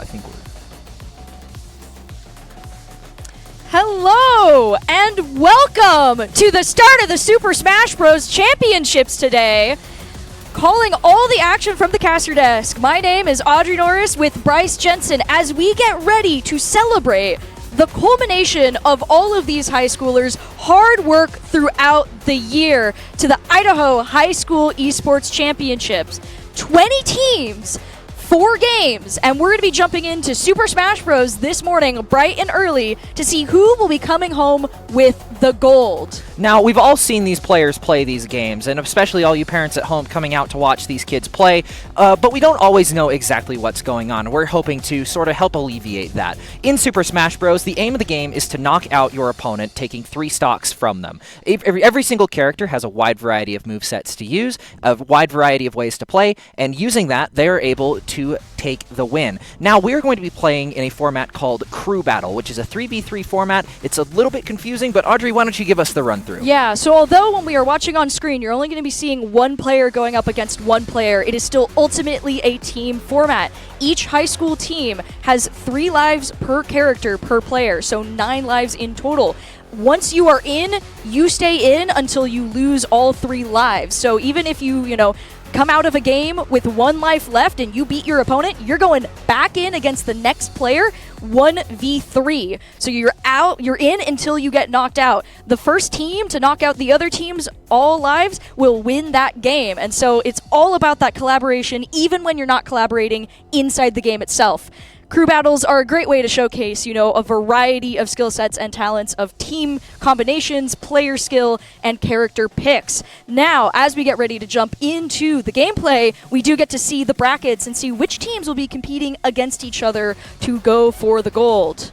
I think we're... Hello and welcome to the start of the Super Smash Bros. Championships today. Calling all the action from the caster desk. My name is Audrey Norris with Bryce Jensen as we get ready to celebrate the culmination of all of these high schoolers' hard work throughout the year to the Idaho High School Esports Championships. 20 teams, 4 games, and we're going to be jumping into Super Smash Bros. This morning, bright and early, to see who will be coming home with the gold. Now, we've all seen these players play these games, and especially all you parents at home coming out to watch these kids play, but we don't always know exactly what's going on. We're hoping to sort of help alleviate that. In Super Smash Bros., the aim of the game is to knock out your opponent, taking 3 stocks from them. Every single character has a wide variety of movesets to use, a wide variety of ways to play, and using that, they're able to take the win. Now, we're going to be playing in a format called Crew Battle, which is a 3v3 format. It's a little bit confusing, but Audrey, why don't you give us the run-through? Yeah, so although when we are watching on screen, you're only going to be seeing one player going up against one player, it is still ultimately a team format. Each high school team has 3 lives per character per player, so 9 lives in total. Once you are in, you stay in until you lose all 3 lives. So even if you come out of a game with 1 life left and you beat your opponent, you're going back in against the next player 1v3. So you're in until you get knocked out. The first team to knock out the other team's all lives will win that game. And so it's all about that collaboration, even when you're not collaborating inside the game itself. Crew battles are a great way to showcase, a variety of skill sets and talents of team combinations, player skill, and character picks. Now, as we get ready to jump into the gameplay, we do get to see the brackets and see which teams will be competing against each other to go for the gold.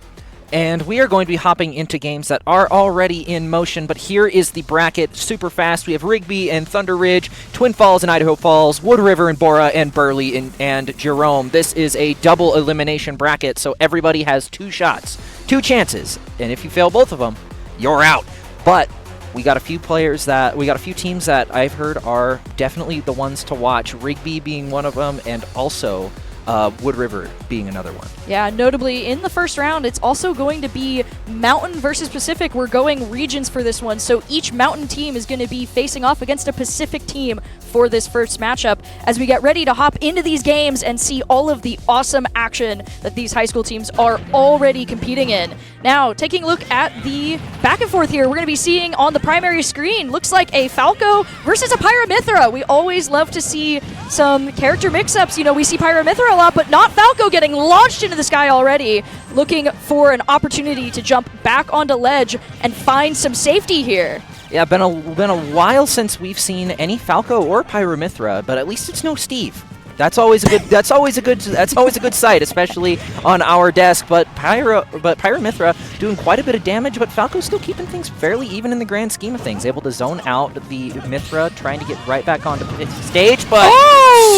And we are going to be hopping into games that are already in motion, but here is the bracket super fast. We have Rigby and Thunder Ridge, Twin Falls and Idaho Falls, Wood River and Bora, and Burley and Jerome. This is a double elimination bracket, so everybody has 2 shots, 2 chances, and if you fail both of them, you're out. But we got a few teams that I've heard are definitely the ones to watch, Rigby being one of them, and also Wood River being another one. Yeah, notably in the first round, it's also going to be Mountain versus Pacific. We're going regions for this one, so each Mountain team is going to be facing off against a Pacific team for this first matchup as we get ready to hop into these games and see all of the awesome action that these high school teams are already competing in. Now, taking a look at the back and forth here, we're going to be seeing on the primary screen, looks like a Falco versus a Pyramithra. We always love to see some character mix-ups. We see Pyramithra a lot, but not Falco, getting launched into the sky already, looking for an opportunity to jump back onto ledge and find some safety here. Yeah, been a while since we've seen any Falco or Pyramithra, but at least it's no Steve. That's always a good sight, especially on our desk. But Pyramithra doing quite a bit of damage, but Falco's still keeping things fairly even in the grand scheme of things. Able to zone out the Mithra, trying to get right back onto the stage, but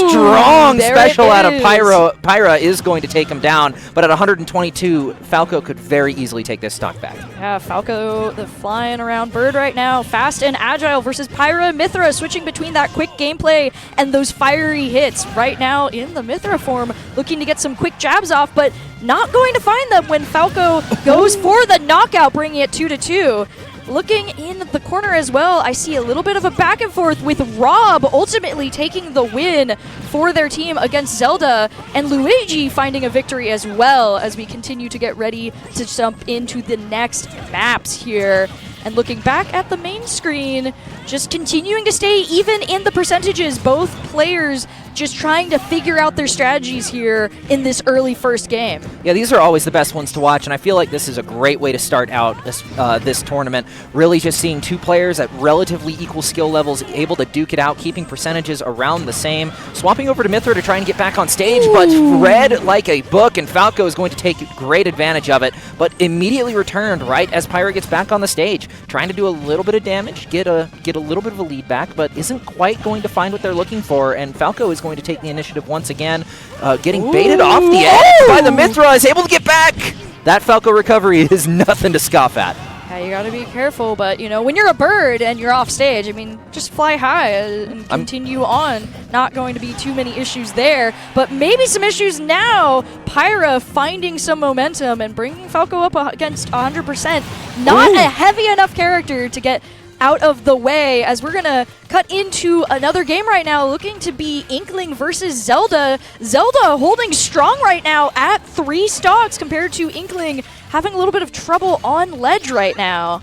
strong special out of Pyra is going to take him down. But at 122, Falco could very easily take this stock back. Yeah, Falco, the flying around bird right now, fast and agile versus Pyramithra, switching between that quick gameplay and those fiery hits. Right now in the Mithra form, looking to get some quick jabs off, but not going to find them when Falco goes for the knockout, bringing it 2-2. Looking in the corner as well, I see a little bit of a back and forth with Rob ultimately taking the win for their team against Zelda, and Luigi finding a victory as well as we continue to get ready to jump into the next maps here. And looking back at the main screen, just continuing to stay even in the percentages, both players just trying to figure out their strategies here in this early first game. Yeah, these are always the best ones to watch, and I feel like this is a great way to start out this tournament. Really just seeing 2 players at relatively equal skill levels able to duke it out, keeping percentages around the same. Swapping over to Mithra to try and get back on stage, but read like a book, and Falco is going to take great advantage of it, but immediately returned right as Pyra gets back on the stage, trying to do a little bit of damage, get a little bit of a lead back, but isn't quite going to find what they're looking for, and Falco is going to take the initiative once again, getting baited off the edge by the Mithra, is able to get back. That Falco recovery is nothing to scoff at. you gotta be careful, but you know, when you're a bird and you're off stage, I mean, just fly high and continue on. Not going to be too many issues there, but maybe some issues now. Pyra finding some momentum and bringing Falco up against 100%. Not a heavy enough character to get out of the way, as we're gonna cut into another game right now, looking to be Inkling versus Zelda. Zelda holding strong right now at 3 stocks compared to Inkling having a little bit of trouble on ledge right now.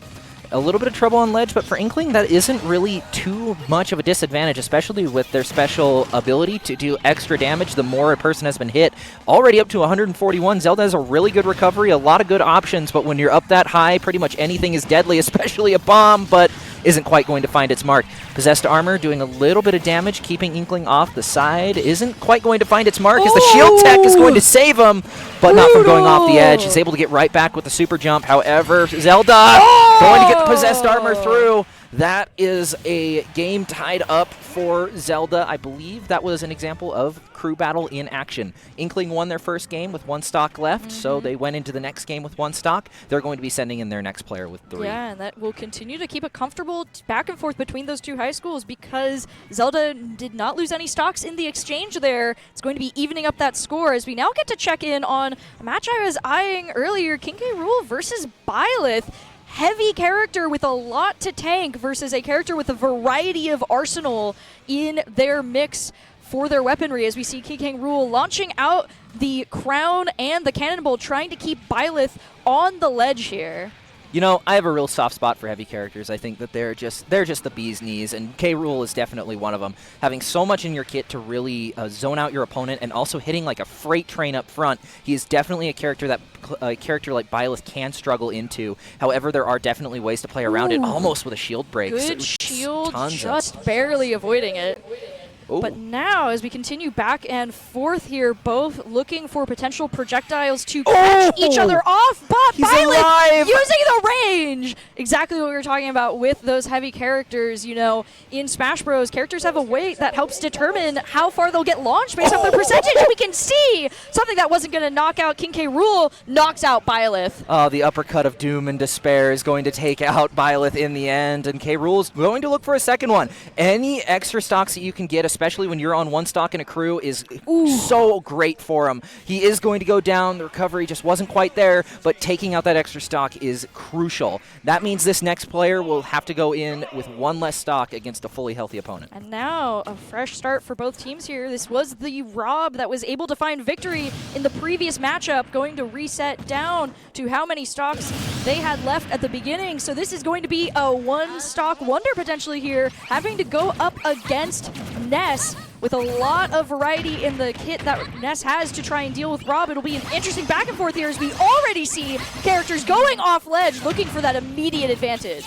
A little bit of trouble on ledge, but for Inkling, that isn't really too much of a disadvantage, especially with their special ability to do extra damage the more a person has been hit. Already up to 141, Zelda has a really good recovery, a lot of good options, but when you're up that high, pretty much anything is deadly, especially a bomb, but isn't quite going to find its mark. Possessed Armor doing a little bit of damage, keeping Inkling off the side, isn't quite going to find its mark as the shield tech is going to save him, but not from going off the edge. He's able to get right back with the super jump. However, Zelda going to get the Possessed Armor through. That is a game tied up for Zelda. I believe that was an example of crew battle in action. Inkling won their first game with 1 stock left, so they went into the next game with 1 stock. They're going to be sending in their next player with 3. Yeah, and that will continue to keep it comfortable back and forth between those 2 high schools because Zelda did not lose any stocks in the exchange there. It's going to be evening up that score as we now get to check in on a match I was eyeing earlier, King K. Rool versus Byleth. Heavy character with a lot to tank versus a character with a variety of arsenal in their mix for their weaponry, as we see King Rool launching out the crown and the cannonball, trying to keep Byleth on the ledge here. You know, I have a real soft spot for heavy characters. I think that they're just the bee's knees, and K. Rool is definitely one of them. Having so much in your kit to really zone out your opponent and also hitting like a freight train up front, he is definitely a character that a character like Byleth can struggle into. However, there are definitely ways to play around it, almost with a shield break. Good shield, just barely avoiding it. Ooh. But now, as we continue back and forth here, both looking for potential projectiles to catch each other off, but Byleth using the range! Exactly what we were talking about with those heavy characters. You know, in Smash Bros, characters have a weight that helps determine how far they'll get launched based off their percentage. We can see something that wasn't going to knock out King K. Rool knocks out Byleth. Oh, the uppercut of doom and despair is going to take out Byleth in the end, and K. Rool is going to look for a second one. Any extra stocks that you can get, especially when you're on 1 stock in a crew, is so great for him. He is going to go down. The recovery just wasn't quite there, but taking out that extra stock is crucial. That means this next player will have to go in with 1 less stock against a fully healthy opponent. And now a fresh start for both teams here. This was the Rob that was able to find victory in the previous matchup, going to reset down to how many stocks they had left at the beginning. So this is going to be a 1 stock wonder potentially here, having to go up against Ness with a lot of variety in the kit that Ness has to try and deal with Rob. It'll be an interesting back and forth here as we already see characters going off ledge looking for that immediate advantage.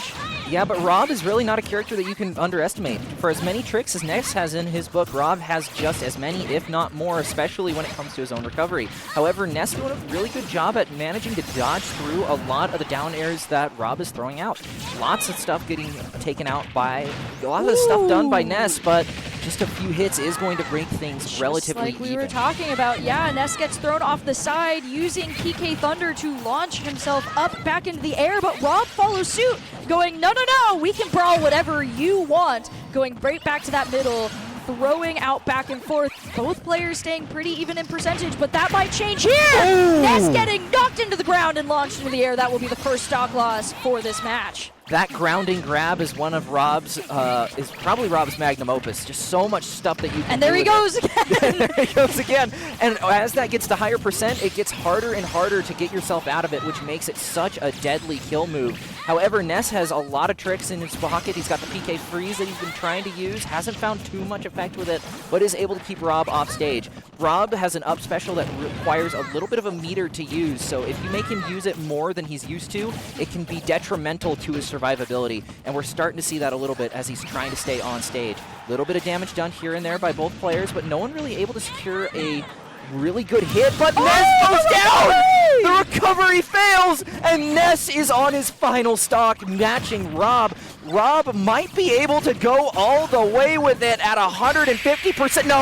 Yeah, but Rob is really not a character that you can underestimate. For as many tricks as Ness has in his book, Rob has just as many, if not more, especially when it comes to his own recovery. However, Ness doing a really good job at managing to dodge through a lot of the down airs that Rob is throwing out. Lots of stuff getting taken out by, a lot of the stuff done by Ness, but just a few hits is going to break things just relatively like we even. were talking about. Yeah, Ness gets thrown off the side using PK Thunder to launch himself up back into the air, but Rob follows suit, going, no, we can brawl whatever you want, going right back to that middle, throwing out back and forth. Both players staying pretty even in percentage, but that might change here. Ness getting knocked into the ground and launched into the air. That will be the first stock loss for this match. That grounding grab is one of Rob's, is probably Rob's magnum opus. Just so much stuff that you can And there he goes again. There he goes again. And as that gets to higher percent, it gets harder and harder to get yourself out of it, which makes it such a deadly kill move. However, Ness has a lot of tricks in his pocket. He's got the PK freeze that he's been trying to use. Hasn't found too much effect with it, but is able to keep Rob off stage. Rob has an up special that requires a little bit of a meter to use, so if you make him use it more than he's used to, it can be detrimental to his survivability, and we're starting to see that a little bit as he's trying to stay on stage. A little bit of damage done here and there by both players, but no one really able to secure a really good hit, but Ness goes down! The recovery fails, and Ness is on his final stock, matching Rob. Rob might be able to go all the way with it at 150%. No!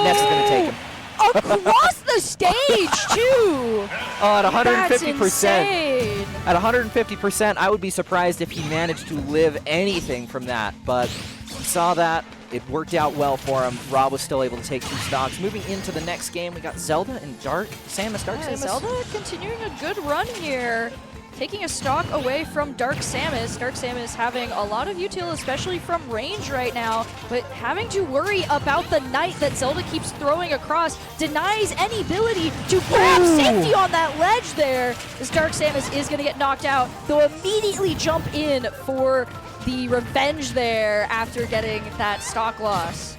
Ness is going to take him. Across the stage, too! At 150%. That's insane. At 150%, I would be surprised if he managed to live anything from that, but we saw that. It worked out well for him. Rob was still able to take 2 stocks. Moving into the next game, we got Zelda and Dark Samus. Zelda continuing a good run here. Taking a stock away from Dark Samus. Dark Samus having a lot of util, especially from range right now, but having to worry about the knight that Zelda keeps throwing across. Denies any ability to grab safety on that ledge there, as Dark Samus is going to get knocked out. They'll immediately jump in for the revenge there after getting that stock loss.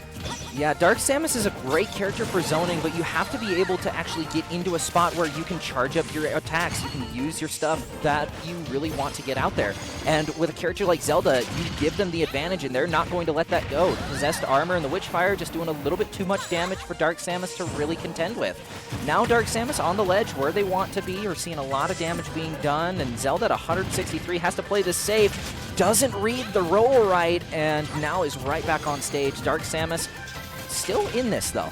Yeah, Dark Samus is a great character for zoning, but you have to be able to actually get into a spot where you can charge up your attacks. You can use your stuff that you really want to get out there. And with a character like Zelda, you give them the advantage, and they're not going to let that go. The Possessed Armor and the Witchfire just doing a little bit too much damage for Dark Samus to really contend with. Now Dark Samus on the ledge where they want to be. We're seeing a lot of damage being done, and Zelda at 163 has to play this safe. Doesn't read the roll right, and now is right back on stage. Dark Samus still in this, though.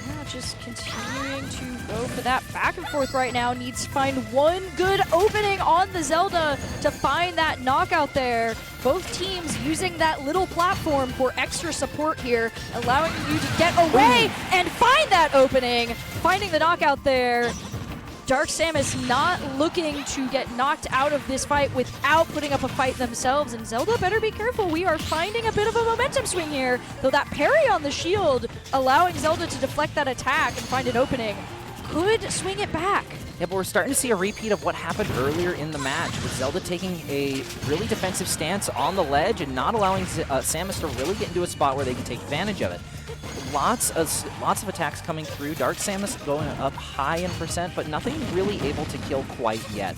Yeah, just continuing to go for that back and forth right now. Needs to find one good opening on the Zelda to find that knockout there. Both teams using that little platform for extra support here, allowing you to get away and find that opening. Finding the knockout there. Dark Samus not looking to get knocked out of this fight without putting up a fight themselves, and Zelda better be careful. We are finding a bit of a momentum swing here, though that parry on the shield, allowing Zelda to deflect that attack and find an opening, could swing it back. Yeah, but we're starting to see a repeat of what happened earlier in the match, with Zelda taking a really defensive stance on the ledge and not allowing Samus to really get into a spot where they can take advantage of it. Lots of attacks coming through. Dark Samus going up high in percent, but nothing really able to kill quite yet.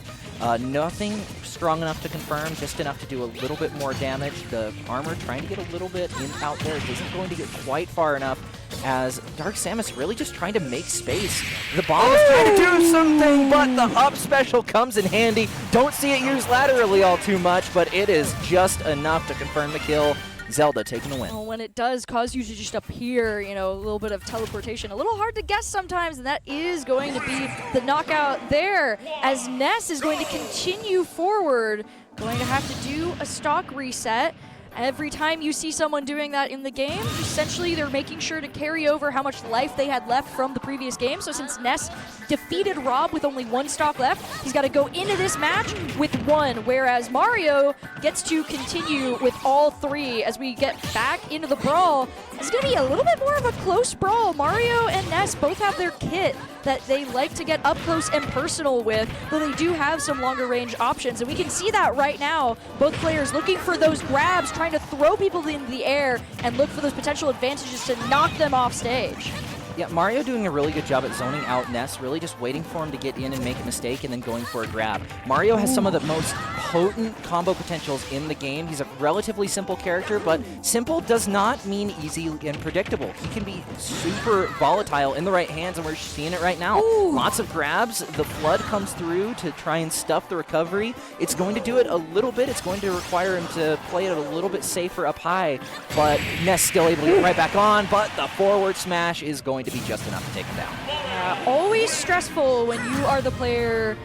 Nothing strong enough to confirm, just enough to do a little bit more damage. The armor trying to get a little bit in out there. It isn't going to get quite far enough, as Dark Samus really just trying to make space. The bomb is trying to do something, but the up special comes in handy. Don't see it used laterally all too much, but it is just enough to confirm the kill. Zelda taking the win. Well, when it does cause you to just appear, you know, a little bit of teleportation, a little hard to guess sometimes, and that is going to be the knockout there, as Ness is going to continue forward, going to have to do a stock reset. Every time you see someone doing that in the game, essentially they're making sure to carry over how much life they had left from the previous game. So since Ness defeated Rob with only 1 stock left, he's got to go into this match with 1, whereas Mario gets to continue with all 3 as we get back into the brawl. It's going to be a little bit more of a close brawl. Mario and Ness both have their kit that they like to get up close and personal with, though they do have some longer range options, and we can see that right now. Both players looking for those grabs, trying to throw people into the air and look for those potential advantages to knock them off stage. Yeah, Mario doing a really good job at zoning out Ness, really just waiting for him to get in and make a mistake and then going for a grab. Mario has some of the most potent combo potentials in the game. He's a relatively simple character, but simple does not mean easy and predictable. He can be super volatile in the right hands, and we're seeing it right now. Lots of grabs. The flood comes through to try and stuff the recovery. It's going to do it a little bit. It's going to require him to play it a little bit safer up high, but Ness still able to get right back on, but the forward smash is going to be just enough to take him down. Always stressful when you are the player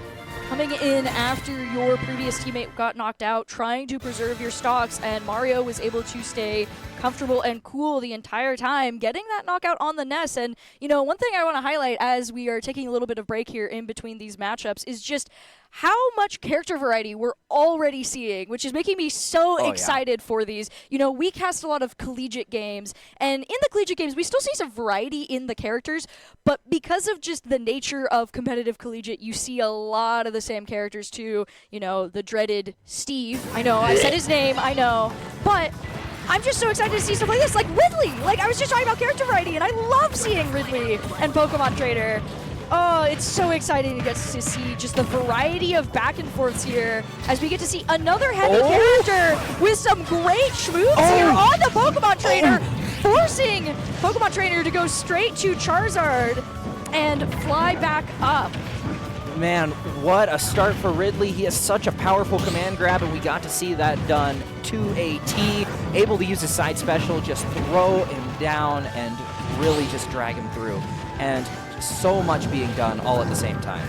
coming in after your previous teammate got knocked out, trying to preserve your stocks, and Mario was able to stay comfortable and cool the entire time, getting that knockout on the Ness. And, you know, one thing I want to highlight as we are taking a little bit of break here in between these matchups is just how much character variety we're already seeing, which is making me so excited for these. You know, we cast a lot of collegiate games, and in the collegiate games, we still see some variety in the characters, but because of just the nature of competitive collegiate, you see a lot of the same characters too. You know, the dreaded Steve. I know, I said his name, I know, but I'm just so excited to see stuff like this, like Ridley. Like, I was just talking about character variety, and I love seeing Ridley and Pokemon Trainer. Oh, it's so exciting to get to see just the variety of back and forths here as we get to see another heavy character with some great schmooves here on the Pokemon Trainer, forcing Pokemon Trainer to go straight to Charizard and fly back up. Man, what a start for Ridley. He has such a powerful command grab, and we got to see that done to a T. Able to use his side special, just throw him down and really just drag him through. And so much being done all at the same time.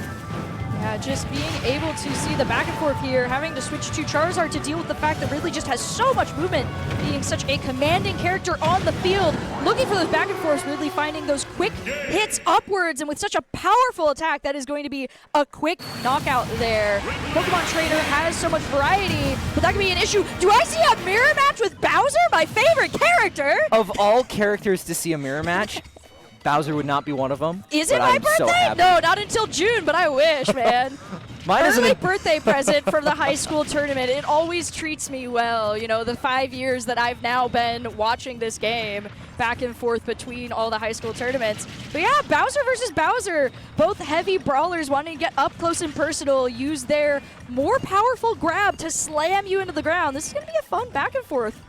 Yeah, just being able to see the back and forth here, having to switch to Charizard to deal with the fact that Ridley just has so much movement, being such a commanding character on the field. Looking for those back and forths, Ridley finding those quick hits upwards, and with such a powerful attack, that is going to be a quick knockout there. Pokemon Trainer has so much variety, but that could be an issue. Do I see a mirror match with Bowser, my favorite character? Of all characters to see a mirror match, Bowser would not be one of them. Is it my birthday? So happy. No, not until June, but I wish, man. Mine is Early birthday present from the high school tournament. It always treats me well. You know, the 5 years that I've now been watching this game back and forth between all the high school tournaments. But yeah, Bowser versus Bowser. Both heavy brawlers wanting to get up close and personal, use their more powerful grab to slam you into the ground. This is going to be a fun back and forth.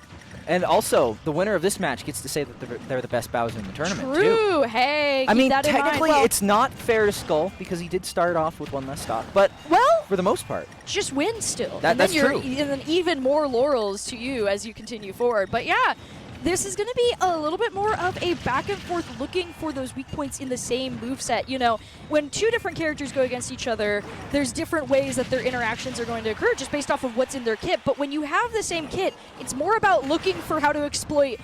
And also, the winner of this match gets to say that they're the best Bowser in the tournament, True. too. Hey, I mean, that in mind. technically, Well, it's not fair to Skull because he did start off with one less stock, but well, for the most part. just win still. That's true. And then even more laurels to you as you continue forward. But yeah, this is going to be a little bit more of a back and forth looking for those weak points in the same moveset. You know, when two different characters go against each other, there's different ways that their interactions are going to occur just based off of what's in their kit. But when you have the same kit, it's more about looking for how to exploit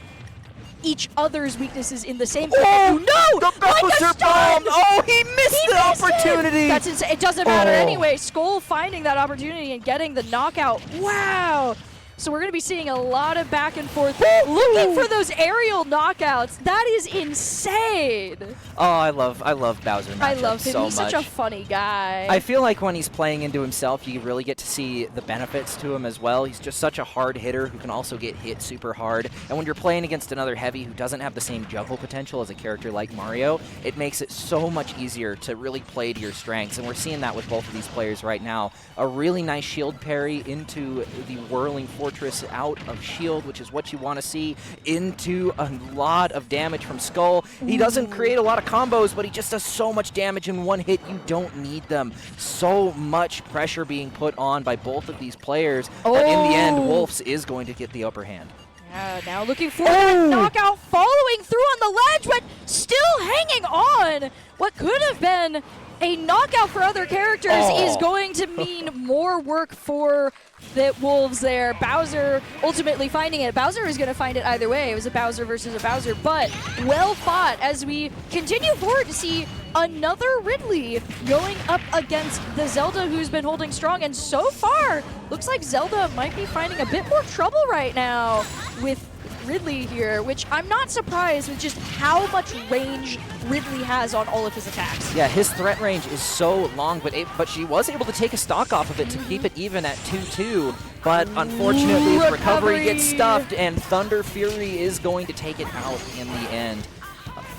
each other's weaknesses in the same kit. Oh, no! The Bowser bomb! Oh, he missed the opportunity! That's insane. It doesn't matter anyway. Skull finding that opportunity and getting the knockout. Wow! So we're going to be seeing a lot of back and forth, looking for those aerial knockouts. That is insane. Oh, I love Bowser matchups I love him. so He's much. such a funny guy. I feel like when he's playing into himself, you really get to see the benefits to him as well. He's just such a hard hitter who can also get hit super hard. And when you're playing against another heavy who doesn't have the same juggle potential as a character like Mario, it makes it so much easier to really play to your strengths. And we're seeing that with both of these players right now. A really nice shield parry into the whirling fortress out of shield, which is what you want to see, into a lot of damage from Skull. He doesn't create a lot of combos, but he just does so much damage in one hit. You don't need them. So much pressure being put on by both of these players that in the end, Wolves is going to get the upper hand. Yeah, now looking for a knockout, following through on the ledge, but still hanging on. What could have been a knockout for other characters is going to mean more work for the Wolves there. Bowser ultimately finding it. Bowser is going to find it either way. It was a Bowser versus a Bowser, but well fought as we continue forward to see another Ridley going up against the Zelda, who's been holding strong. And so far, looks like Zelda might be finding a bit more trouble right now with Ridley here, which I'm not surprised with just how much range Ridley has on all of his attacks. Yeah, his threat range is so long, but she was able to take a stock off of it to keep it even at 2-2. But unfortunately, the recovery gets stuffed, and Thunder Fury is going to take it out in the end.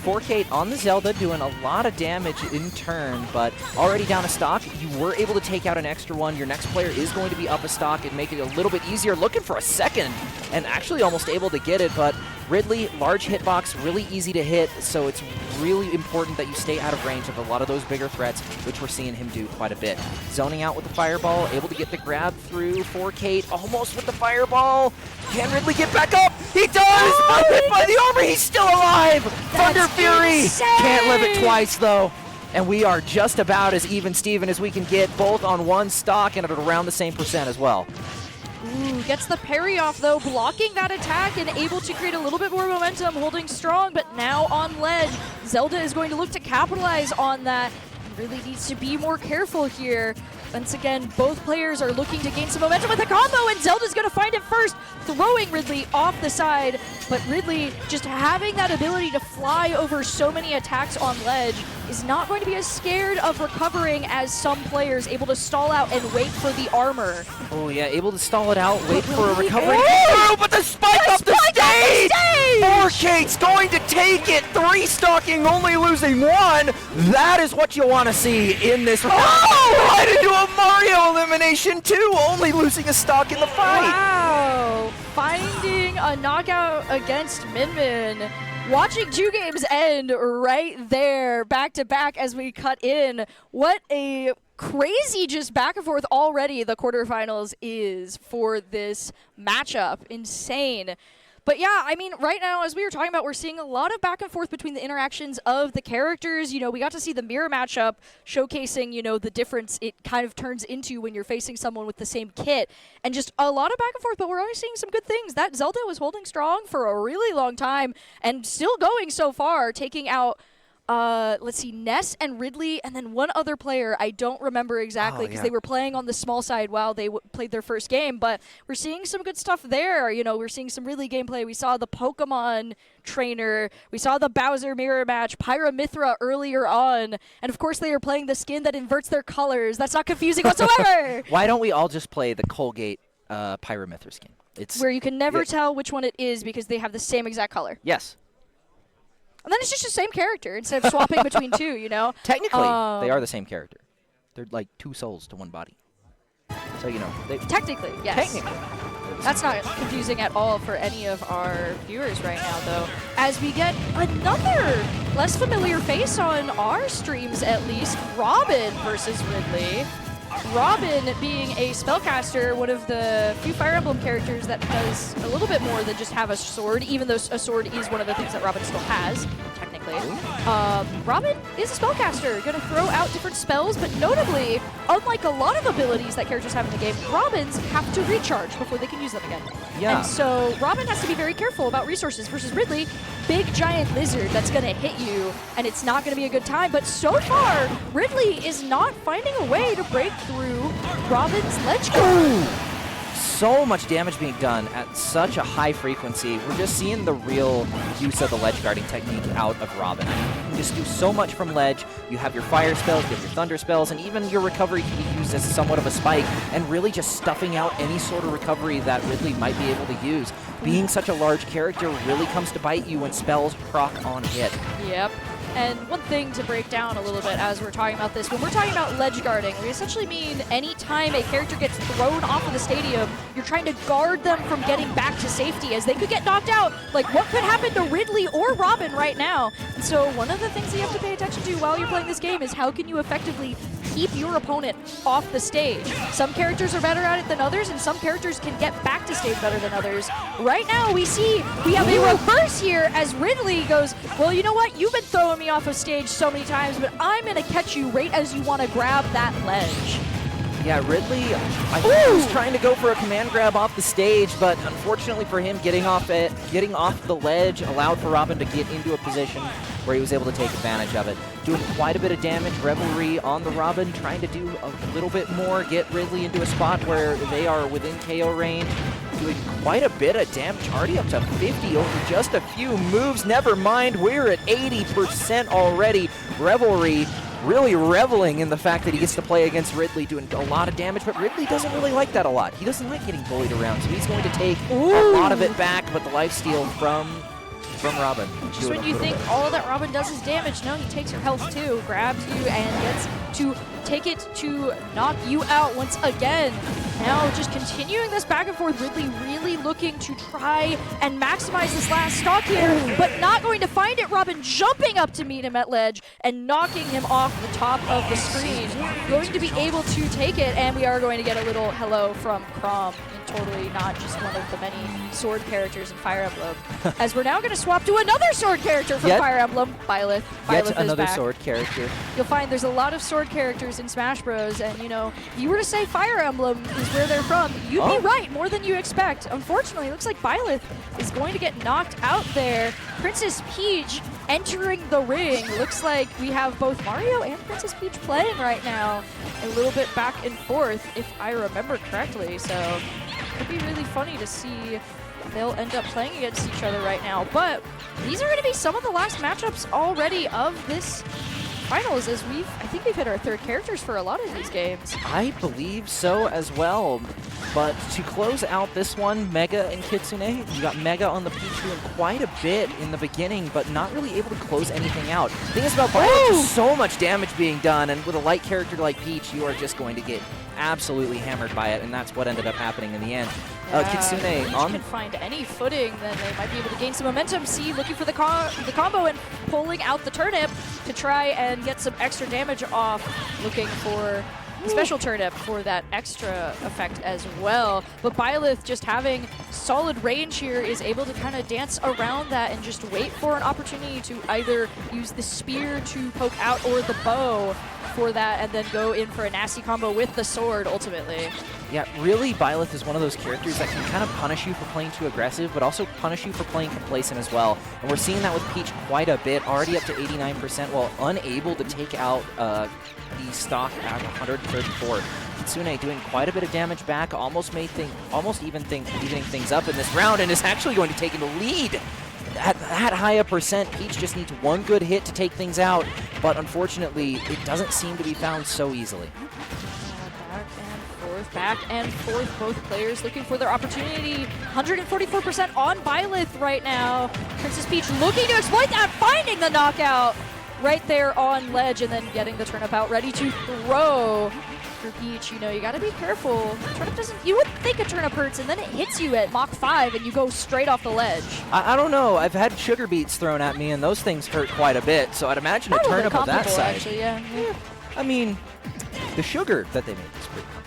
4K on the Zelda, doing a lot of damage in turn, but already down a stock. You were able to take out an extra one. Your next player is going to be up a stock and make it a little bit easier. Looking for a second, and actually almost able to get it, but Ridley, large hitbox, really easy to hit, so it's really important that you stay out of range of a lot of those bigger threats, which we're seeing him do quite a bit. Zoning out with the fireball, able to get the grab through. 4K almost with the fireball. Can Ridley get back up? He does! Hit by the armor, he's still alive! Thunder Fury! Insane. Can't live it twice, though. And we are just about as even Steven as we can get, both on one stock and at around the same percent as well. Ooh, gets the parry off, though, blocking that attack and able to create a little bit more momentum, holding strong, but now on ledge. Zelda is going to look to capitalize on that. Really needs to be more careful here. Once again, both players are looking to gain some momentum with a combo, and Zelda's going to find it first, throwing Ridley off the side. But Ridley, just having that ability to fly over so many attacks on ledge, is not going to be as scared of recovering as some players, able to stall out and wait for the armor. Oh yeah, able to stall it out, wait for a recovery. Oh, but the spike up the stage! 4K's going to take it, 3-stocking, only losing 1. That is what you want to see in this. Oh, right into a Mario elimination too, only losing a stock in the fight. Wow, finding a knockout against Min. Watching 2 games end right there, back to back as we cut in. What a crazy just back and forth already the quarterfinals is for this matchup. Insane. But yeah, I mean, right now, as we were talking about, we're seeing a lot of back and forth between the interactions of the characters. You know, we got to see the mirror matchup showcasing, you know, the difference it kind of turns into when you're facing someone with the same kit. And just a lot of back and forth, but we're always seeing some good things. That Zelda was holding strong for a really long time and still going so far, taking out let's see, Ness and Ridley, and then one other player. I don't remember exactly because they were playing on the small side while they played their first game. But we're seeing some good stuff there. You know, we're seeing some Ridley gameplay. We saw the Pokemon trainer. We saw the Bowser mirror match, Pyramithra earlier on. And of course, they are playing the skin that inverts their colors. That's not confusing whatsoever. Why don't we all just play the Colgate Pyramithra skin? It's where you can never tell which one it is because they have the same exact color. Yes. And then it's just the same character instead of swapping between two, you know? Technically, they are the same character. They're like two souls to one body. So, you know. Technically, yes. Technically. That's not confusing at all for any of our viewers right now, though. As we get another less familiar face on our streams, at least, Robin versus Ridley. Robin being a spellcaster, one of the few Fire Emblem characters that does a little bit more than just have a sword, even though a sword is one of the things that Robin still has, technically. Robin is a spellcaster, going to throw out different spells, but notably, unlike a lot of abilities that characters have in the game, Robins have to recharge before they can use them again. Yeah. And so Robin has to be very careful about resources versus Ridley, big giant lizard that's going to hit you, and it's not going to be a good time. But so far, Ridley is not finding a way to break through Robin's ledge guard. So much damage being done at such a high frequency. We're just seeing the real use of the ledge guarding technique out of Robin. You can just do so much from ledge. You have your fire spells, you have your thunder spells, and even your recovery can be used as somewhat of a spike, and really just stuffing out any sort of recovery that Ridley might be able to use. Being such a large character really comes to bite you when spells proc on hit. Yep. And one thing to break down a little bit as we're talking about this, when we're talking about ledge guarding, we essentially mean any time a character gets thrown off of the stadium, you're trying to guard them from getting back to safety, as they could get knocked out. Like, what could happen to Ridley or Robin right now? And so one of the things that you have to pay attention to while you're playing this game is how can you effectively keep your opponent off the stage. Some characters are better at it than others, and some characters can get back to stage better than others. Right now, we have a reverse here as Ridley goes, well, you know what? You've been throwing me off of stage so many times, but I'm going to catch you right as you want to grab that ledge. Yeah, Ridley, I think he was trying to go for a command grab off the stage, but unfortunately for him, getting off the ledge allowed for Robin to get into a position where he was able to take advantage of it. Doing quite a bit of damage. Revelry on the Robin, trying to do a little bit more, get Ridley into a spot where they are within KO range. Doing quite a bit of damage, already up to 50 over just a few moves. Never mind, we're at 80% already. Revelry really reveling in the fact that he gets to play against Ridley, doing a lot of damage, but Ridley doesn't really like that a lot. He doesn't like getting bullied around, so he's going to take a lot of it back, but the lifesteal from Robin. Just when you think all that Robin does is damage, no, he takes your health too, grabs you, and gets to take it to knock you out once again. Now just continuing this back and forth, Ridley really looking to try and maximize this last stock here, but not going to find it. Robin jumping up to meet him at ledge and knocking him off the top of the screen. Going to be able to take it, and we are going to get a little hello from Chrom. Totally not just one of the many sword characters in Fire Emblem. As we're now going to swap to another sword character from Fire Emblem, Byleth. Yet another sword character. You'll find there's a lot of sword characters in Smash Bros. And, you know, if you were to say Fire Emblem is where they're from, you'd be right, more than you expect. Unfortunately, it looks like Byleth is going to get knocked out there. Princess Peach entering the ring. Looks like we have both Mario and Princess Peach playing right now. A little bit back and forth, if I remember correctly. So it'd be really funny to see they'll end up playing against each other right now. But these are going to be some of the last matchups already of this finals, as I think we've hit our third characters for a lot of these games. I believe so as well. But to close out this one, Mega and Kitsune, you got Mega on the Peach doing quite a bit in the beginning, but not really able to close anything out. The thing is about Violet, just so much damage being done, and with a light character like Peach, you are just going to get absolutely hammered by it, and that's what ended up happening in the end. Kitsune Peach on can find any footing, then they might be able to gain some momentum. See, looking for the combo and pulling out the turnip to try and get some extra damage off. Looking for special turnip for that extra effect as well. But Byleth, just having solid range here, is able to kind of dance around that and just wait for an opportunity to either use the spear to poke out or the bow for that, and then go in for a nasty combo with the sword ultimately. Yeah, really, Byleth is one of those characters that can kind of punish you for playing too aggressive, but also punish you for playing complacent as well. And we're seeing that with Peach quite a bit, already up to 89%, while unable to take out the stock at 134. Kitsune doing quite a bit of damage back, almost evening things up in this round, and is actually going to take the lead. At that high a percent, Peach just needs one good hit to take things out, but unfortunately, it doesn't seem to be found so easily. Back and forth, both players looking for their opportunity. 144% on Byleth right now. Princess Peach looking to exploit that, finding the knockout right there on ledge, and then getting the turnip out, ready to throw. For Peach, you know, you gotta be careful. Turnip doesn't, you would think a turnip hurts, and then it hits you at Mach 5 and you go straight off the ledge. I don't know. I've had sugar beets thrown at me, and those things hurt quite a bit, so I'd imagine Probably a turnip of that size. Actually, yeah. I mean, the sugar that they make is pretty comfortable.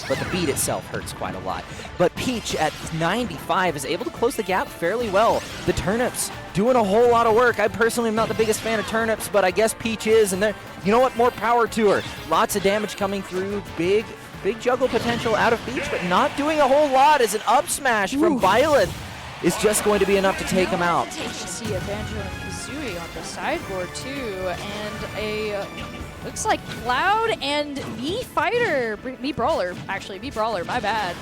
But the beat itself hurts quite a lot. But Peach at 95 is able to close the gap fairly well. The turnips doing a whole lot of work. I personally am not the biggest fan of turnips, but I guess Peach is, and you know what? More power to her. Lots of damage coming through. Big juggle potential out of Peach, but not doing a whole lot as an up smash from Byleth is just going to be enough to take him out. You see a Banjo and Kazooie on the sideboard too, and a looks like Cloud and Mii Brawler, my bad.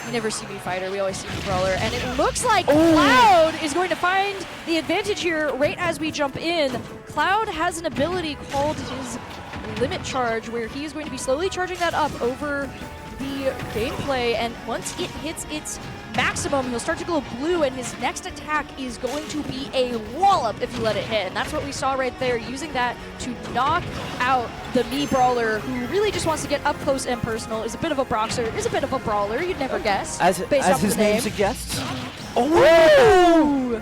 We never see Mii Fighter, we always see Mii Brawler, and it looks like Cloud is going to find the advantage here right as we jump in. Cloud has an ability called his Limit Charge, where he is going to be slowly charging that up over the gameplay, and once it hits its maximum, he'll start to glow blue, and his next attack is going to be a wallop if you let it hit. And that's what we saw right there, using that to knock out the Mii Brawler, who really just wants to get up close and personal, is a bit of a Broxer, is a bit of a brawler, you'd never guess. As his name suggests. Oh!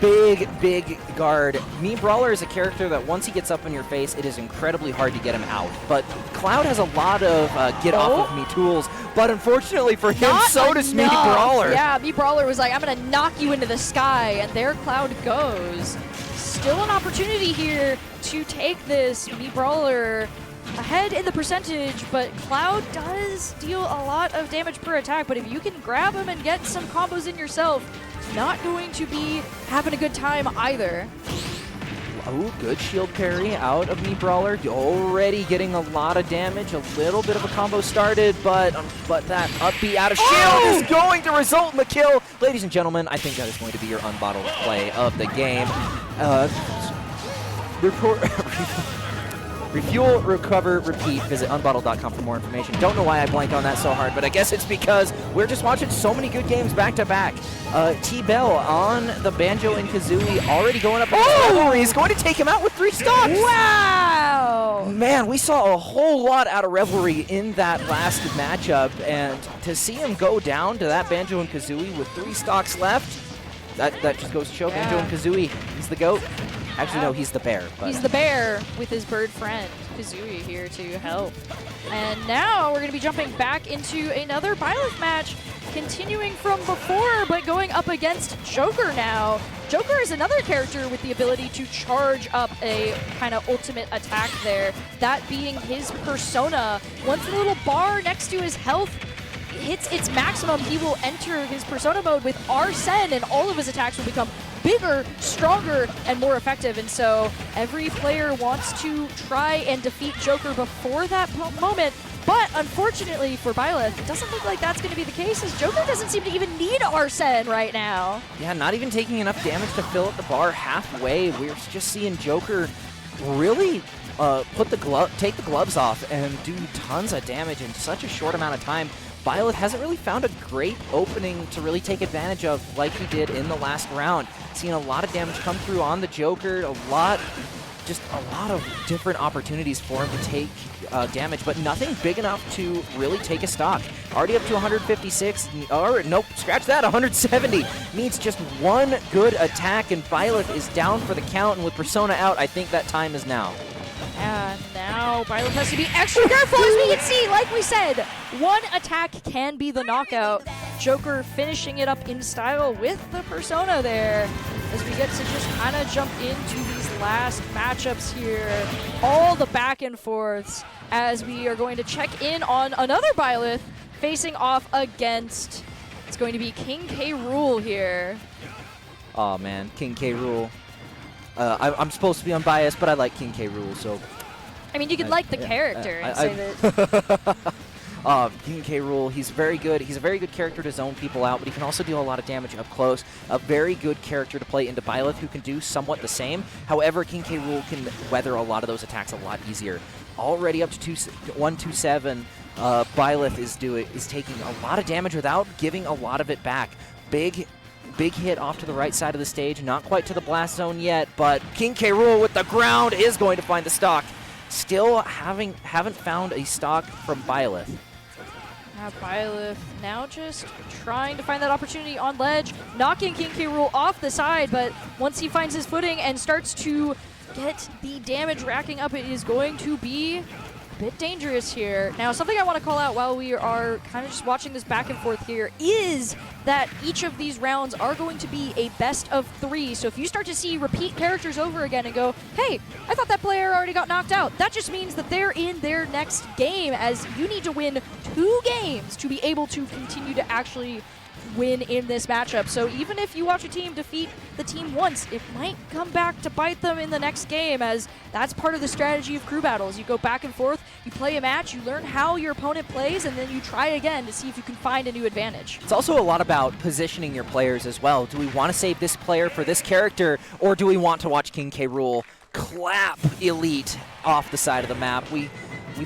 Big guard. Mii Brawler is a character that once he gets up in your face, it is incredibly hard to get him out. But Cloud has a lot of get off of me tools, but unfortunately for him, so does Mii Brawler. Yeah, Mii Brawler was like, I'm going to knock you into the sky, and there Cloud goes. Still an opportunity here to take this. Mii Brawler ahead in the percentage, but Cloud does deal a lot of damage per attack, but if you can grab him and get some combos in yourself, not going to be having a good time either. Oh, good shield parry out of Mii Brawler. Already getting a lot of damage. A little bit of a combo started, but that up B out of shield is going to result in the kill. Ladies and gentlemen, I think that is going to be your unbottled play of the game. Refuel, recover, repeat. Visit unbottled.com for more information. Don't know why I blanked on that so hard, but I guess it's because we're just watching so many good games back to back. T-Bell on the Banjo and Kazooie already going up. Oh! He's going to take him out with 3 stocks. Wow! Man, we saw a whole lot out of Revelry in that last matchup, and to see him go down to that Banjo and Kazooie with 3 stocks left, that just goes to show Banjo and Kazooie, he's the GOAT. Actually, no, he's the bear. But he's the bear with his bird friend, Kazooie, here to help. And now we're going to be jumping back into another Byleth match, continuing from before, but going up against Joker now. Joker is another character with the ability to charge up a kind of ultimate attack there, that being his persona. Once the little bar next to his health hits its maximum, he will enter his persona mode with Arsene, and all of his attacks will become bigger, stronger, and more effective. And so every player wants to try and defeat Joker before that moment. But unfortunately for Byleth, it doesn't look like that's going to be the case, as Joker doesn't seem to even need Arsene right now. Yeah, not even taking enough damage to fill up the bar halfway. We're just seeing Joker really take the gloves off and do tons of damage in such a short amount of time. Byleth hasn't really found a great opening to really take advantage of like he did in the last round. Seeing a lot of damage come through on the Joker, a lot of different opportunities for him to take damage, but nothing big enough to really take a stock. Already up to 156, or nope, scratch that, 170. Needs just one good attack, and Byleth is down for the count, and with Persona out, I think that time is now. And now Byleth has to be extra careful, as we can see. Like we said, one attack can be the knockout. Joker finishing it up in style with the Persona there, as we get to just kind of jump into these last matchups here. All the back and forths, as we are going to check in on another Byleth facing off against, it's going to be King K. Rool here. Oh man, King K. Rool. I'm supposed to be unbiased, but I like King K. Rool, so. I mean, you can like the character and say that. King K. Rool, he's very good. He's a very good character to zone people out, but he can also deal a lot of damage up close. A very good character to play into Byleth, who can do somewhat the same. However, King K. Rool can weather a lot of those attacks a lot easier. Already up to 127, Byleth is taking a lot of damage without giving a lot of it back. Big hit off to the right side of the stage, not quite to the blast zone yet, but King K. Rool with the ground is going to find the stock. Still haven't found a stock from Byleth. Byleth now just trying to find that opportunity on ledge, knocking King K. Rool off the side, but once he finds his footing and starts to get the damage racking up, it is going to be a bit dangerous here. Now, something I want to call out while we are kind of just watching this back and forth here is that each of these rounds are going to be a best of 3. So if you start to see repeat characters over again and go, hey, I thought that player already got knocked out, that just means that they're in their next game, as you need to win 2 games to be able to continue to actually win in this matchup. So even if you watch a team defeat the team once, it might come back to bite them in the next game, as that's part of the strategy of crew battles. You go back and forth, you play a match, you learn how your opponent plays, and then you try again to see if you can find a new advantage. It's also a lot about positioning your players as well. Do we want to save this player for this character, or do we want to watch King K. Rool clap Elite off the side of the map? We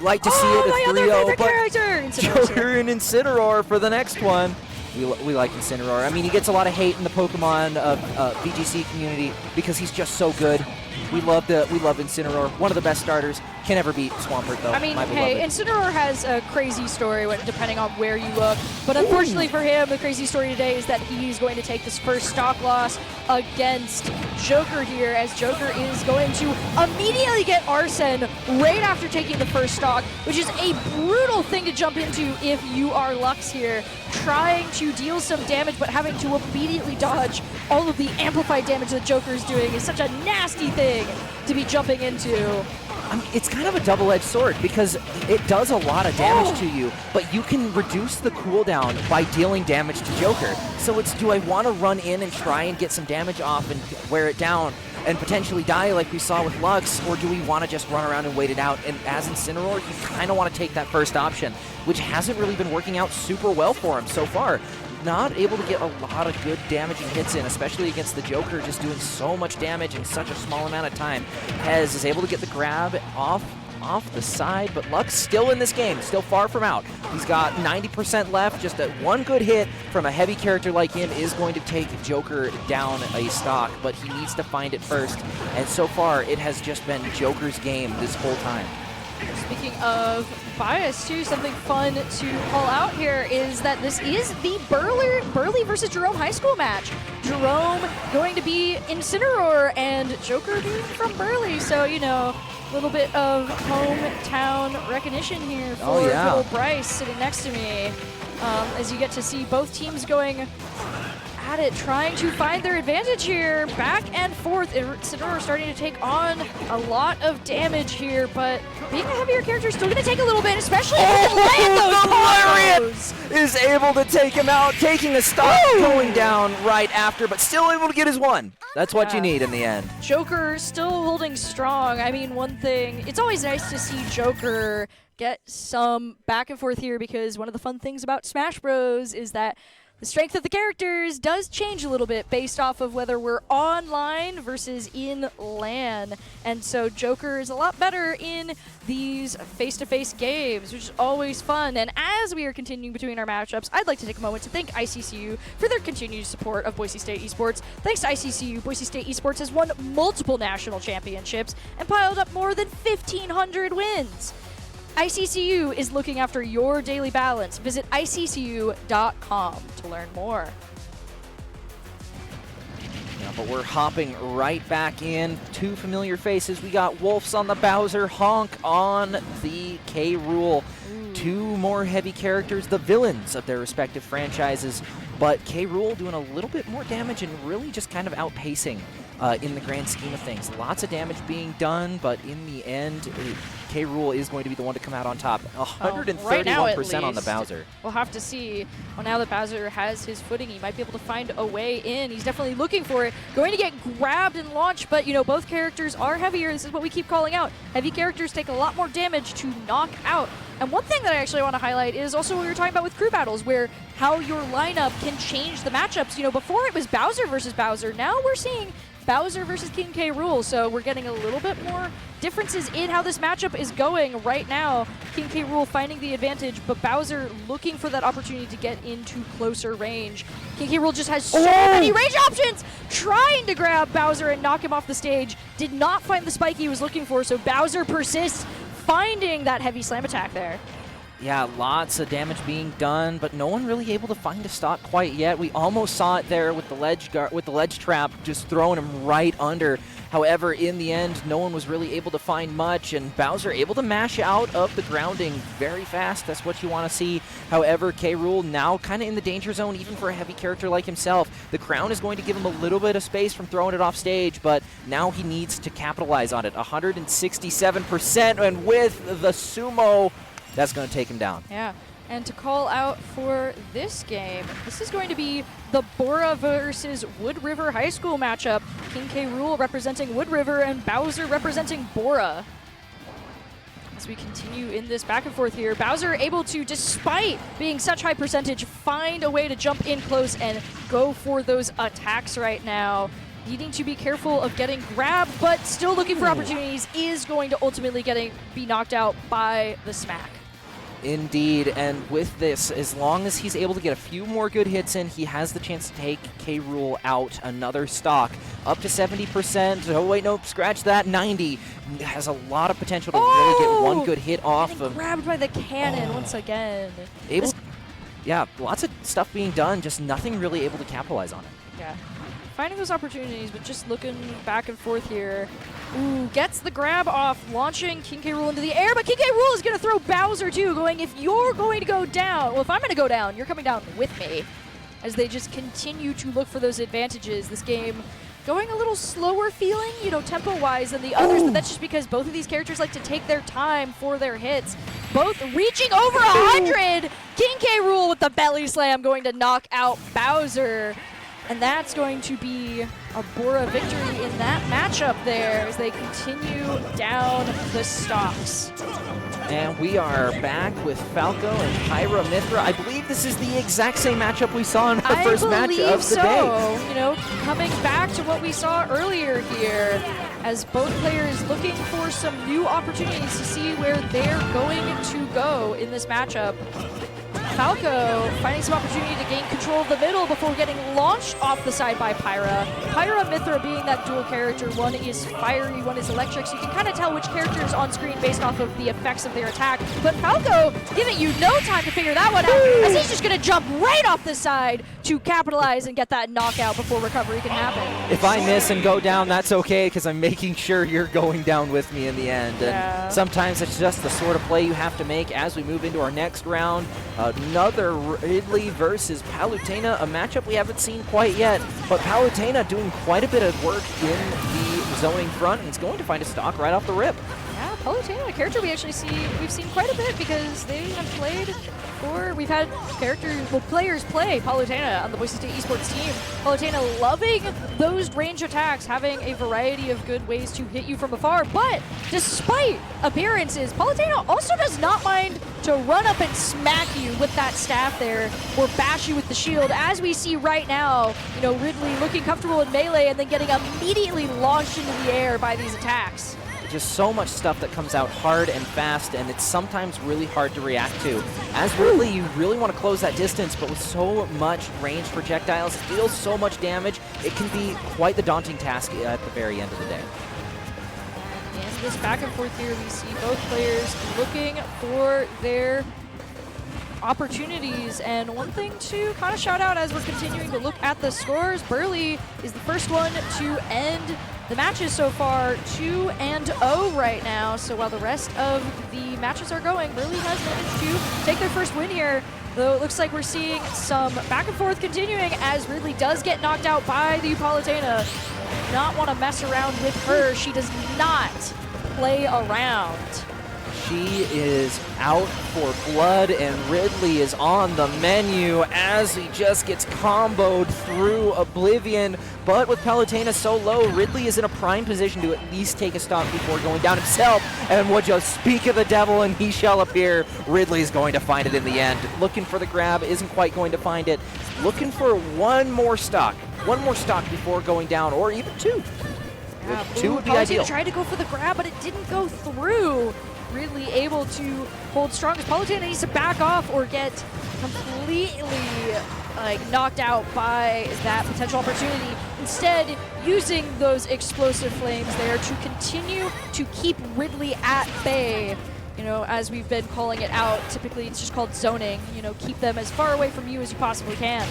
like to see it at 3-0, but Joker and Incineroar for the next one. We like Incineroar. I mean, he gets a lot of hate in the Pokemon VGC community because he's just so good. We love Incineroar. One of the best starters. Can never beat Swampert, though. I mean, hey, Incineroar has a crazy story depending on where you look. But unfortunately for him, the crazy story today is that he's going to take this first stock loss against Joker here, as Joker is going to immediately get Arsene right after taking the first stock, which is a brutal thing to jump into if you are Lux here, trying to deal some damage but having to immediately dodge all of the amplified damage that Joker is doing is such a nasty thing to be jumping into. I mean, it's kind of a double-edged sword because it does a lot of damage to you, but you can reduce the cooldown by dealing damage to Joker. So it's, do I want to run in and try and get some damage off and wear it down and potentially die like we saw with Lux, or do we want to just run around and wait it out? And as Incineroar, you kind of want to take that first option, which hasn't really been working out super well for him so far. Not able to get a lot of good damaging hits in, especially against the Joker, just doing so much damage in such a small amount of time. Hez is able to get the grab off the side, but Lux still in this game, still far from out. He's got 90% left. Just that one good hit from a heavy character like him is going to take Joker down a stock, but he needs to find it first. And so far, it has just been Joker's game this whole time. Speaking of bias, too, something fun to call out here is that this is the Burley versus Jerome High School match. Jerome going to be Incineroar and Joker being from Burley, so, you know, a little bit of hometown recognition here for little Bryce sitting next to me, as you get to see both teams going at it, trying to find their advantage here, back and forth. Incineroar starting to take on a lot of damage here, but being a heavier character is still going to take a little bit, especially if you land those combos. Is able to take him out, taking the stock, going down right after, but still able to get his one. That's what you need in the end. Joker still holding strong. I mean, one thing, it's always nice to see Joker get some back and forth here, because one of the fun things about Smash Bros. Is that the strength of the characters does change a little bit based off of whether we're online versus in LAN. And so Joker is a lot better in these face-to-face games, which is always fun. And as we are continuing between our matchups, I'd like to take a moment to thank ICCU for their continued support of Boise State Esports. Thanks to ICCU, Boise State Esports has won multiple national championships and piled up more than 1,500 wins. ICCU is looking after your daily balance. Visit ICCU.com to learn more. Yep. But we're hopping right back in. Two familiar faces. We got Wolves on the Bowser, Honk on the K. Rool. Two more heavy characters, the villains of their respective franchises. But K. Rool doing a little bit more damage and really just kind of outpacing in the grand scheme of things. Lots of damage being done, but in the end, K. Rool is going to be the one to come out on top. 131% on the Bowser. We'll have to see. Well, now that Bowser has his footing, he might be able to find a way in. He's definitely looking for it. Going to get grabbed and launched, but, you know, both characters are heavier. This is what we keep calling out. Heavy characters take a lot more damage to knock out. And one thing that I actually want to highlight is also what we were talking about with crew battles, where how your lineup can change the matchups. You know, before it was Bowser versus Bowser. Now we're seeing Bowser versus King K. Rool, so we're getting a little bit more differences in how this matchup is going right now. King K. Rool finding the advantage, but Bowser looking for that opportunity to get into closer range. King K. Rool just has so many range options, trying to grab Bowser and knock him off the stage. Did not find the spike he was looking for, so Bowser persists, finding that heavy slam attack there. Yeah, lots of damage being done, but no one really able to find a stock quite yet. We almost saw it there with the ledge trap, just throwing him right under. However, in the end, no one was really able to find much, and Bowser able to mash out of the grounding very fast. That's what you want to see. However, K. Rool now kind of in the danger zone, even for a heavy character like himself. The crown is going to give him a little bit of space from throwing it off stage, but now he needs to capitalize on it. 167%, and with the sumo, that's going to take him down. Yeah, and to call out for this game, this is going to be the Bora versus Wood River High School matchup. King K. Rool representing Wood River and Bowser representing Bora. As we continue in this back and forth here, Bowser able to, despite being such high percentage, find a way to jump in close and go for those attacks right now. Needing to be careful of getting grabbed, but still looking for opportunities, is going to ultimately be knocked out by the smack. Indeed, and with this, as long as he's able to get a few more good hits in, he has the chance to take K. Rool out. Another stock, up to 70%. Oh wait, nope, scratch that. 90. Has a lot of potential to really get one good hit off. Getting grabbed by the cannon once again. Yeah, lots of stuff being done, just nothing really able to capitalize on it. Yeah. Finding those opportunities, but just looking back and forth here. Ooh, gets the grab off, launching King K. Rool into the air, but King K. Rool is going to throw Bowser too, going, if you're going to go down, well, if I'm going to go down, you're coming down with me. As they just continue to look for those advantages. This game going a little slower feeling, you know, tempo-wise than the others, but that's just because both of these characters like to take their time for their hits. Both reaching over 100! King K. Rool with the belly slam going to knock out Bowser. And that's going to be a Bora victory in that matchup there as they continue down the stocks. And we are back with Falco and Pyra Mithra. I believe this is the exact same matchup we saw in the first match of the day. You know, coming back to what we saw earlier here, as both players looking for some new opportunities to see where they're going to go in this matchup. Falco finding some opportunity to gain control of the middle before getting launched off the side by Pyra. Pyra Mithra being that dual character. One is fiery, one is electric, so you can kind of tell which character is on screen based off of the effects of their attack. But Falco giving you no time to figure that one out, as he's just going to jump right off the side to capitalize and get that knockout before recovery can happen. If I miss and go down, that's okay, because I'm making sure you're going down with me in the end. And sometimes it's just the sort of play you have to make as we move into our next round. Another Ridley versus Palutena, a matchup we haven't seen quite yet, but Palutena doing quite a bit of work in the zoning front, and is going to find a stock right off the rip. Yeah, Palutena, a character we've seen quite a bit because they have played for, we've had players play Palutena on the Boise State Esports team. Palutena loving those range attacks, having a variety of good ways to hit you from afar, but despite appearances, Palutena also does not mind to run up and smack you with that staff there, or bash you with the shield, as we see right now. You know, Ridley looking comfortable in melee and then getting immediately launched into the air by these attacks. Just so much stuff that comes out hard and fast, and it's sometimes really hard to react to. As Ridley, you really want to close that distance, but with so much ranged projectiles, it deals so much damage, it can be quite the daunting task at the very end of the day. In this back and forth here, we see both players looking for their opportunities. And one thing to kind of shout out as we're continuing to look at the scores, Burley is the first one to end the matches so far, 2-0 right now. So while the rest of the matches are going, Burley has managed to take their first win here. Though it looks like we're seeing some back and forth continuing as Ridley does get knocked out by the Palutena. Not want to mess around with her. She does not play around. She is out for blood, and Ridley is on the menu as he just gets comboed through Oblivion. But with Palutena so low, Ridley is in a prime position to at least take a stock before going down himself. And would you speak of the devil, and he shall appear. Ridley's going to find it in the end. Looking for the grab, isn't quite going to find it. Looking for one more stock before going down, or even two. Yeah, Two would be ideal. Palutena tried to go for the grab, but it didn't go through. Ridley able to hold strong as Palutena needs to back off or get completely knocked out by that potential opportunity. Instead, using those explosive flames there to continue to keep Ridley at bay. You know, as we've been calling it out, typically it's just called zoning. You know, keep them as far away from you as you possibly can.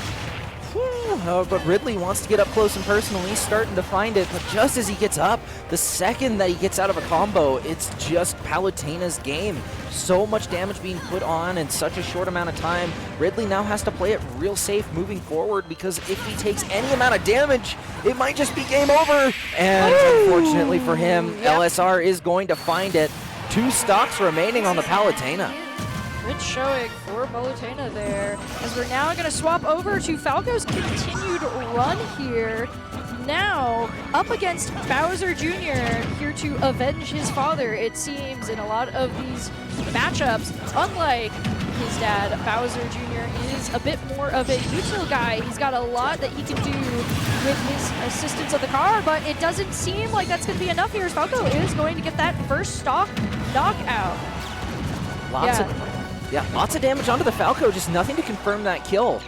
But Ridley wants to get up close and personal. He's starting to find it, but just as he gets up, the second that he gets out of a combo, it's just Palutena's game. So much damage being put on in such a short amount of time. Ridley now has to play it real safe moving forward, because if he takes any amount of damage, it might just be game over. And unfortunately for him, LSR is going to find it. 2 stocks remaining on the Palutena. Good showing for Palutena there. As we're now going to swap over to Falco's continued run here. Now up against Bowser Jr. here to avenge his father, it seems, in a lot of these matchups. Unlike his dad, Bowser Jr. is a bit more of a util guy. He's got a lot that he can do with his assistance of the car, but it doesn't seem like that's going to be enough here, as Falco is going to get that first stock knockout. Lots of damage onto the Falco, just nothing to confirm that kill.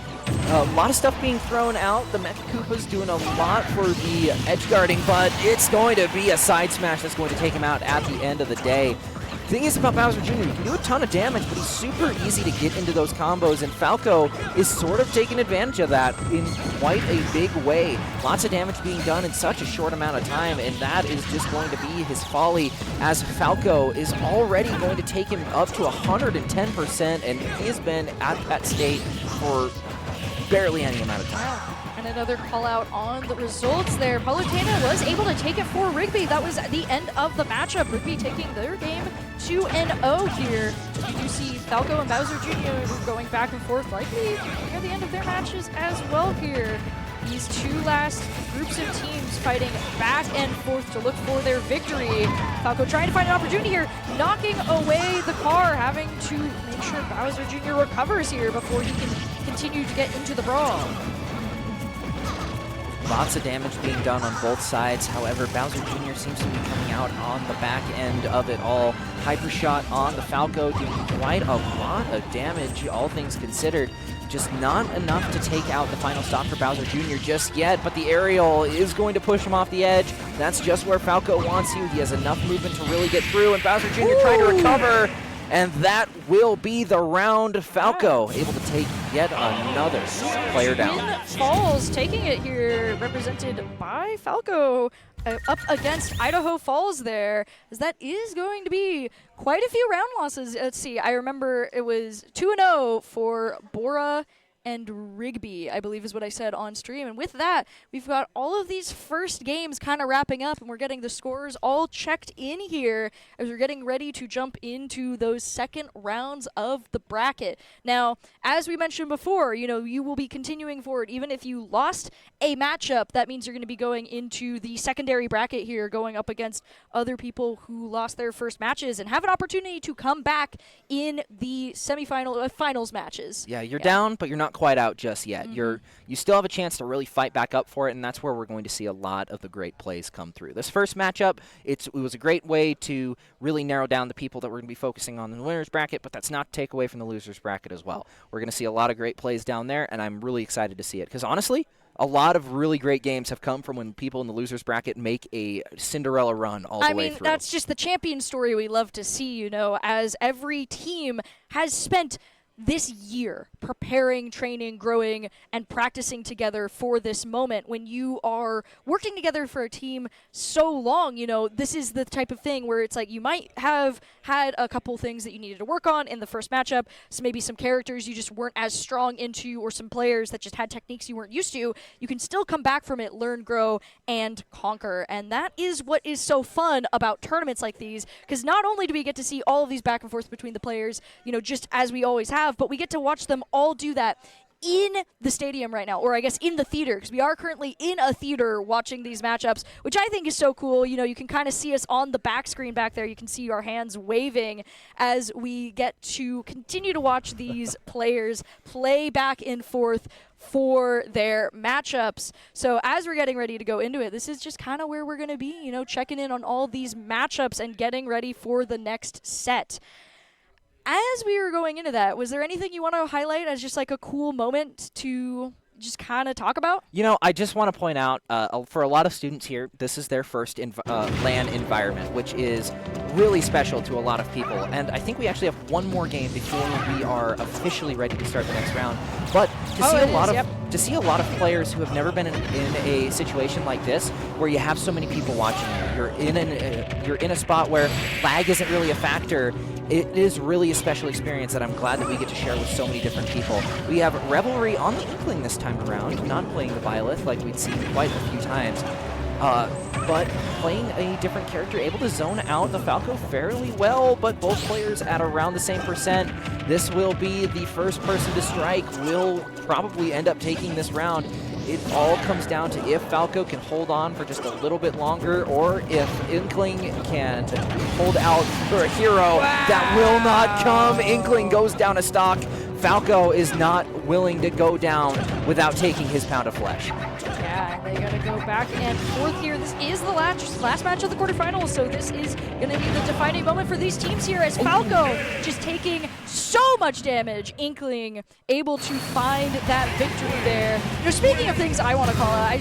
A lot of stuff being thrown out. The Mecha Koopa's doing a lot for the edge guarding, but it's going to be a side smash that's going to take him out at the end of the day. The thing is about Bowser Jr., he can do a ton of damage, but he's super easy to get into those combos, and Falco is sort of taking advantage of that in quite a big way. Lots of damage being done in such a short amount of time, and that is just going to be his folly, as Falco is already going to take him up to 110%, and he has been at that state for barely any amount of time. And another call out on the results there. Palutena was able to take it for Rigby. That was at the end of the matchup. Rigby taking their game 2-0 here. You do see Falco and Bowser Jr. going back and forth, likely near the end of their matches as well here. These 2 last groups of teams fighting back and forth to look for their victory. Falco trying to find an opportunity here, knocking away the car, having to make sure Bowser Jr. recovers here before he can continue to get into the brawl. Lots of damage being done on both sides. However, Bowser Jr. seems to be coming out on the back end of it all. Hyper Shot on the Falco doing quite a lot of damage, all things considered. Just not enough to take out the final stop for Bowser Jr. just yet, but the aerial is going to push him off the edge. That's just where Falco wants you. He has enough movement to really get through, and Bowser Jr. trying to recover. And that will be the round. Falco able to take yet another player down. Falls taking it here, represented by Falco, up against Idaho Falls there, as that is going to be quite a few round losses. Let's see, I remember it was 2-0 for Bora and Rigby, I believe is what I said on stream. And with that, we've got all of these first games kind of wrapping up, and we're getting the scores all checked in here as we're getting ready to jump into those second rounds of the bracket. Now, as we mentioned before, you know, you will be continuing forward. Even if you lost a matchup, that means you're going to be going into the secondary bracket here, going up against other people who lost their first matches and have an opportunity to come back in the finals matches. Yeah, you're down, but you're not quite out just yet. You still have a chance to really fight back up for it, and that's where we're going to see a lot of the great plays come through. This first matchup, it was a great way to really narrow down the people that we're going to be focusing on in the winners bracket, but that's not to take away from the losers bracket as well. We're going to see a lot of great plays down there, and I'm really excited to see it, because honestly, a lot of really great games have come from when people in the losers bracket make a Cinderella run all the way through. That's just the champion story we love to see, you know, as every team has spent this year preparing, training, growing, and practicing together for this moment. When you are working together for a team so long, this is the type of thing where it's like you might have had a couple things that you needed to work on in the first matchup, so maybe some characters you just weren't as strong into, or some players that just had techniques you weren't used to. You can still come back from it, learn, grow, and conquer. And that is what is so fun about tournaments like these, because not only do we get to see all of these back and forth between the players, just as we always have, but we get to watch them all do that in the stadium right now, or I guess in the theater, because we are currently in a theater watching these matchups, which I think is so cool. You can kind of see us on the back screen back there. You can see our hands waving as we get to continue to watch these players play back and forth for their matchups. So as we're getting ready to go into it, this is just kind of where we're going to be, checking in on all these matchups and getting ready for the next set. As we were going into that, was there anything you want to highlight as just like a cool moment to just kind of talk about? I just want to point out, for a lot of students here, this is their first LAN environment, which is really special to a lot of people. And I think we actually have one more game before we are officially ready to start the next round. But to see a lot of players who have never been in a situation like this, where you have so many people watching you, you're in a spot where lag isn't really a factor. It is really a special experience that I'm glad that we get to share with so many different people. We have Revelry on the Inkling this time around, not playing the Byleth like we'd seen quite a few times, but playing a different character, able to zone out the Falco fairly well, but both players at around the same percent. This will be the first person to strike, will probably end up taking this round. It all comes down to if Falco can hold on for just a little bit longer, or if Inkling can hold out for a hero. That will not come. Inkling goes down a stock. Falco is not willing to go down without taking his pound of flesh. Yeah, they gotta go back and forth here. This is the last match of the quarterfinals, so this is gonna be the defining moment for these teams here, as Falco just taking so much damage. Inkling able to find that victory there. Speaking of things I want to call out, I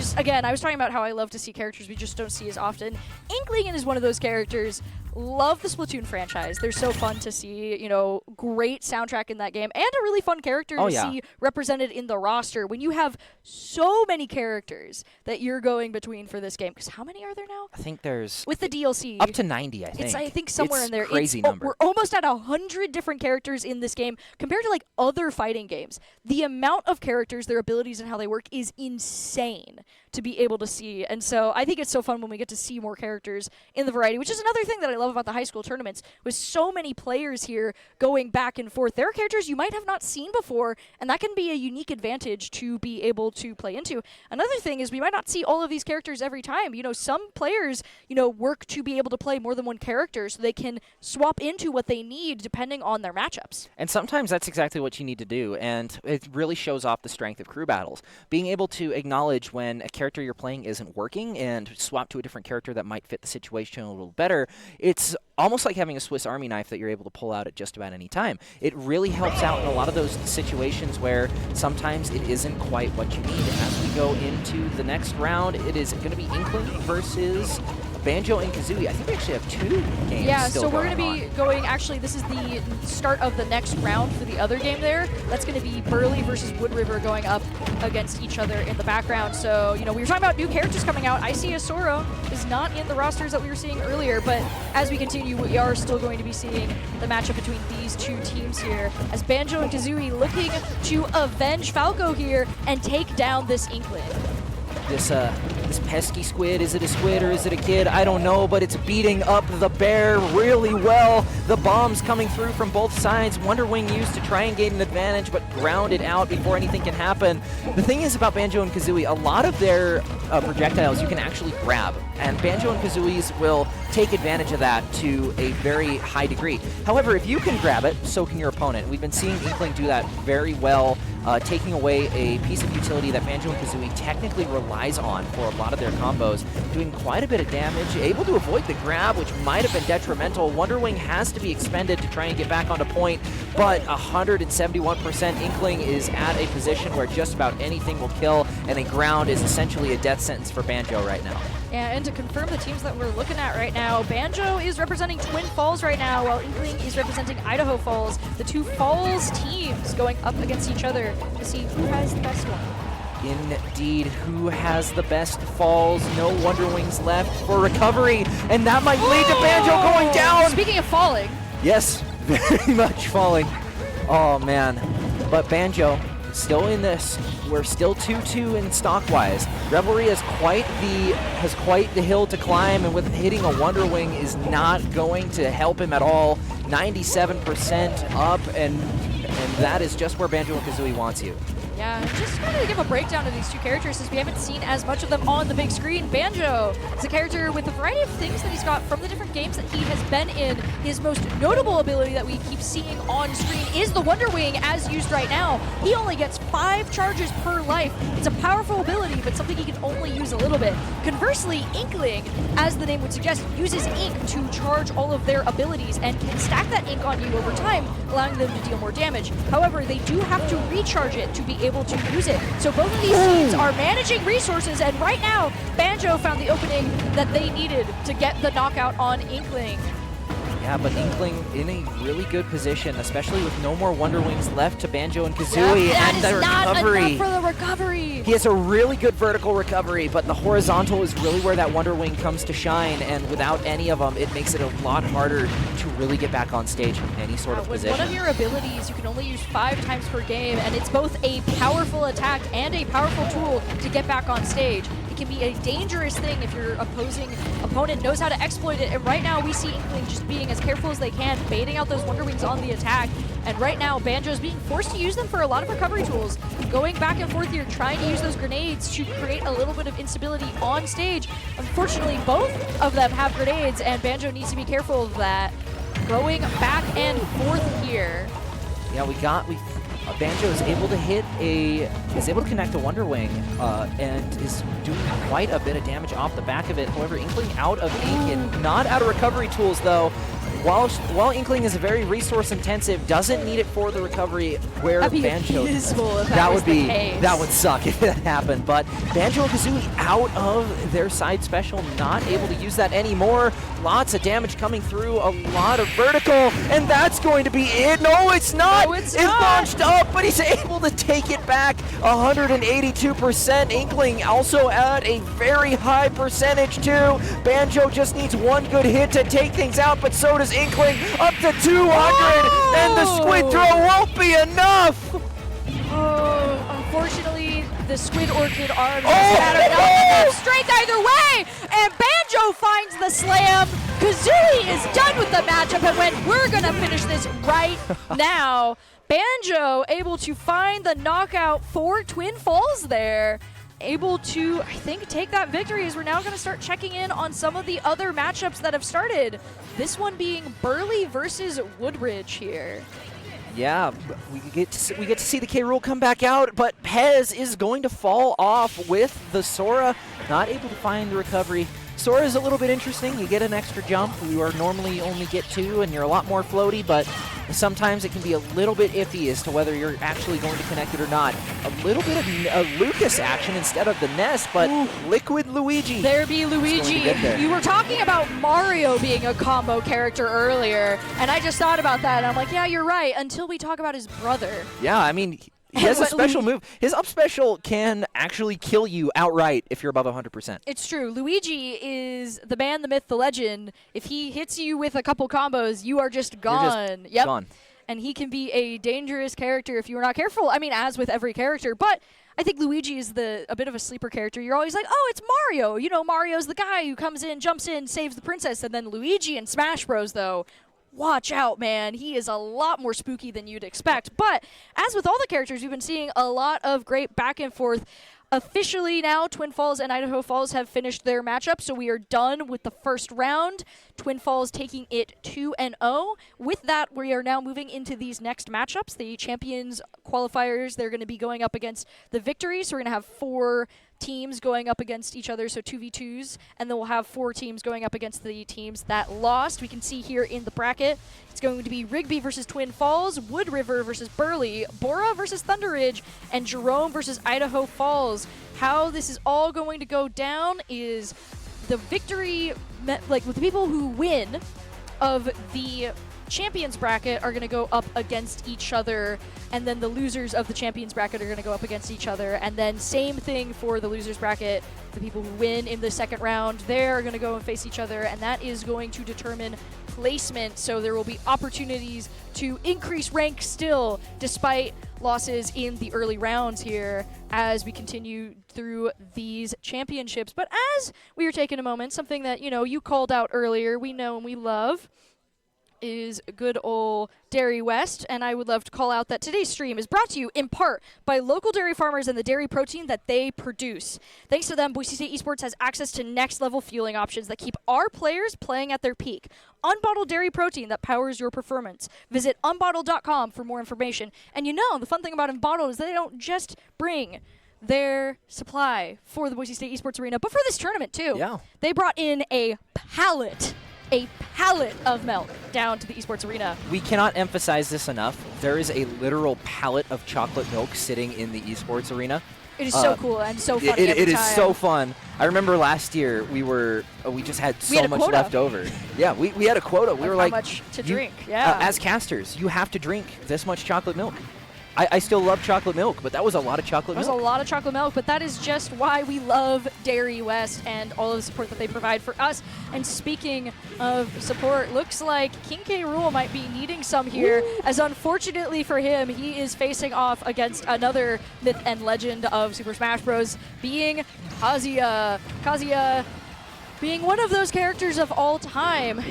was talking about how I love to see characters we just don't see as often. Inkling is one of those characters. Love the Splatoon franchise. They're so fun to see, great soundtrack in that game, and a really fun character to see represented in the roster when you have so many characters that you're going between for this game. Because how many are there now? I think there's... With the DLC. Up to 90, I think. I think somewhere in there. Crazy number. We're almost at 100 different characters in this game compared to other fighting games. The amount of characters, their abilities, and how they work is insane to be able to see. And so I think it's so fun when we get to see more characters in the variety, which is another thing that I love about the high school tournaments, with so many players here going back and forth. There are characters you might have not seen before, and that can be a unique advantage to be able to play into. Another thing is we might not see all of these characters every time. Some players, work to be able to play more than one character so they can swap into what they need depending on their matchups. And sometimes that's exactly what you need to do, and it really shows off the strength of crew battles. Being able to acknowledge when a character you're playing isn't working and swap to a different character that might fit the situation a little better, it's almost like having a Swiss Army knife that you're able to pull out at just about any time. It really helps out in a lot of those situations where sometimes it isn't quite what you need. As we go into the next round, it is going to be Inkling versus Banjo and Kazooie. I think we actually have two games. Yeah, still so we're going going to be going, actually, this is the start of the next round for the other game there. That's going to be Burley versus Wood River going up against each other in the background. So, we were talking about new characters coming out. I see Asoro is not in the rosters that we were seeing earlier, but as we continue, we are still going to be seeing the matchup between these two teams here, as Banjo and Kazooie looking to avenge Falco here and take down this Inkling. This pesky squid, is it a squid or is it a kid? I don't know, but it's beating up the bear really well. The bombs coming through from both sides. Wonder Wing used to try and gain an advantage, but grounded out before anything can happen. The thing is about Banjo and Kazooie, a lot of their projectiles you can actually grab, and Banjo and Kazooie's will take advantage of that to a very high degree. However, if you can grab it, so can your opponent. We've been seeing Inkling do that very well, taking away a piece of utility that Banjo and Kazooie technically relies on for a lot of their combos, doing quite a bit of damage, able to avoid the grab, which might have been detrimental. Wonder Wing has to be expended to try and get back onto point, but 171% Inkling is at a position where just about anything will kill, and a ground is essentially a death sentence for Banjo right now. Yeah, and to confirm the teams that we're looking at right now, Banjo is representing Twin Falls right now, while Inkling is representing Idaho Falls. The two Falls teams going up against each other to see who has the best one. Indeed, who has the best falls? No Wonder Wings left for recovery, and that might lead to Banjo going down! Speaking of falling. Yes, very much falling. Oh, man. But Banjo, still in this. We're still 2-2 in stock-wise. Revelry has quite the hill to climb, and with hitting a Wonder Wing is not going to help him at all. 97% up, and that is just where Banjo and Kazooie wants you. Yeah, just wanted to give a breakdown of these two characters since we haven't seen as much of them on the big screen. Banjo is a character with a variety of things that he's got from the different games that he has been in. His most notable ability that we keep seeing on screen is the Wonder Wing as used right now. He only gets 5 charges per life. It's a powerful ability, but something he can only use a little bit. Conversely, Inkling, as the name would suggest, uses ink to charge all of their abilities and can stack that ink on you over time, allowing them to deal more damage. However, they do have to recharge it to be able to use it. So both of these teams are managing resources, and right now, Banjo found the opening that they needed to get the knockout on Inkling. Yeah, but Inkling in a really good position, especially with no more Wonder Wings left to Banjo and Kazooie, and the recovery. Not enough for the recovery. He has a really good vertical recovery, but the horizontal is really where that Wonder Wing comes to shine, and without any of them, it makes it a lot harder to really get back on stage in any sort of with position. One of your abilities, you can only use 5 times per game, and it's both a powerful attack and a powerful tool to get back on stage. It can be a dangerous thing if your opposing opponent knows how to exploit it, and right now we see Inkling just being as careful as they can, baiting out those Wonder Wings on the attack, and right now Banjo is being forced to use them for a lot of recovery tools. Going back and forth here, trying to use those grenades to create a little bit of instability on stage. Unfortunately, both of them have grenades, and Banjo needs to be careful of that. Going back and forth here. Yeah, Banjo is able to connect a Wonder Wing and is doing quite a bit of damage off the back of it. However, Inkling out of ink and not out of recovery tools though. While Inkling is very resource intensive, doesn't need it for the recovery where Banjo does. That would suck if that happened. But Banjo and Kazooie out of their side special, not able to use that anymore. Lots of damage coming through, a lot of vertical, and that's going to be it. No, it's not. No, it's not. It launched up, but he's able to take it back. 182%. Inkling also at a very high percentage too. Banjo just needs one good hit to take things out, but so does Inkling, up to 200, and the Squid Throw won't be enough. Oh, unfortunately, the Squid Orchid arm just had enough strength either way, and Banjo finds the slam. Kazooie is done with the matchup, and when we're gonna finish this right now. Banjo able to find the knockout for Twin Falls there. Able to, I think, take that victory as we're now going to start checking in on some of the other matchups that have started. This one being Burley versus Woodridge here. Yeah, we get to see the K. Rool come back out, but Pez is going to fall off with the Sora. Not able to find the recovery. Sora is a little bit interesting. You get an extra jump. You are normally only get 2, and you're a lot more floaty, but sometimes it can be a little bit iffy as to whether you're actually going to connect it or not. A little bit of Lucas action instead of the Nest, but Liquid Luigi. There be Luigi. You were talking about Mario being a combo character earlier, and I just thought about that, and I'm like, yeah, you're right, until we talk about his brother. Yeah, I mean, he has a special move. His up special can actually kill you outright if you're above 100%. It's true. Luigi is the man, the myth, the legend. If he hits you with a couple combos, you are just gone. You're just gone. And he can be a dangerous character if you are not careful. I mean, as with every character, but I think Luigi is a bit of a sleeper character. You're always like, oh, it's Mario. You know, Mario's the guy who comes in, jumps in, saves the princess. And then Luigi in Smash Bros, though, watch out, man. He is a lot more spooky than you'd expect. But as with all the characters, we've been seeing a lot of great back and forth. Officially now, Twin Falls and Idaho Falls have finished their matchup, so we are done with the first round. Twin Falls taking it 2-0. With that, we are now moving into these next matchups. The champions qualifiers, they're going to be going up against the victories. So we're going to have 4 teams going up against each other, so 2v2s, and then we'll have 4 teams going up against the teams that lost. We can see here in the bracket, it's going to be Rigby versus Twin Falls, Wood River versus Burley, Bora versus Thunder Ridge, and Jerome versus Idaho Falls. How this is all going to go down is the victory, like the people who win of the champions bracket are going to go up against each other, and then the losers of the champions bracket are going to go up against each other, and then same thing for the losers bracket. The people who win in the second round, they're going to go and face each other, and that is going to determine placement. So there will be opportunities to increase rank still, despite losses in the early rounds here as we continue through these championships. But as we were taking a moment, something that, you called out earlier, we know and we love, is good old Dairy West, and I would love to call out that today's stream is brought to you in part by local dairy farmers and the dairy protein that they produce. Thanks to them, Boise State Esports has access to next-level fueling options that keep our players playing at their peak. Unbottled dairy protein that powers your performance. Visit unbottled.com for more information. And the fun thing about Unbottled is that they don't just bring their supply for the Boise State Esports Arena, but for this tournament, too. Yeah. They brought in a pallet of milk down to the Esports Arena. We cannot emphasize this enough. There is a literal pallet of chocolate milk sitting in the Esports Arena. It is so cool and so funny every It time. is so fun. I remember last year we just had so much left over. Yeah, we had a quota. We were like, how much to drink? Yeah. As casters, you have to drink this much chocolate milk. I still love chocolate milk, but that was a lot of chocolate milk. That was a lot of chocolate milk, but that is just why we love Dairy West and all of the support that they provide for us. And speaking of support, looks like King K. Rool might be needing some here, as unfortunately for him, he is facing off against another myth and legend of Super Smash Bros., being Kazuya. Kazuya being one of those characters of all time.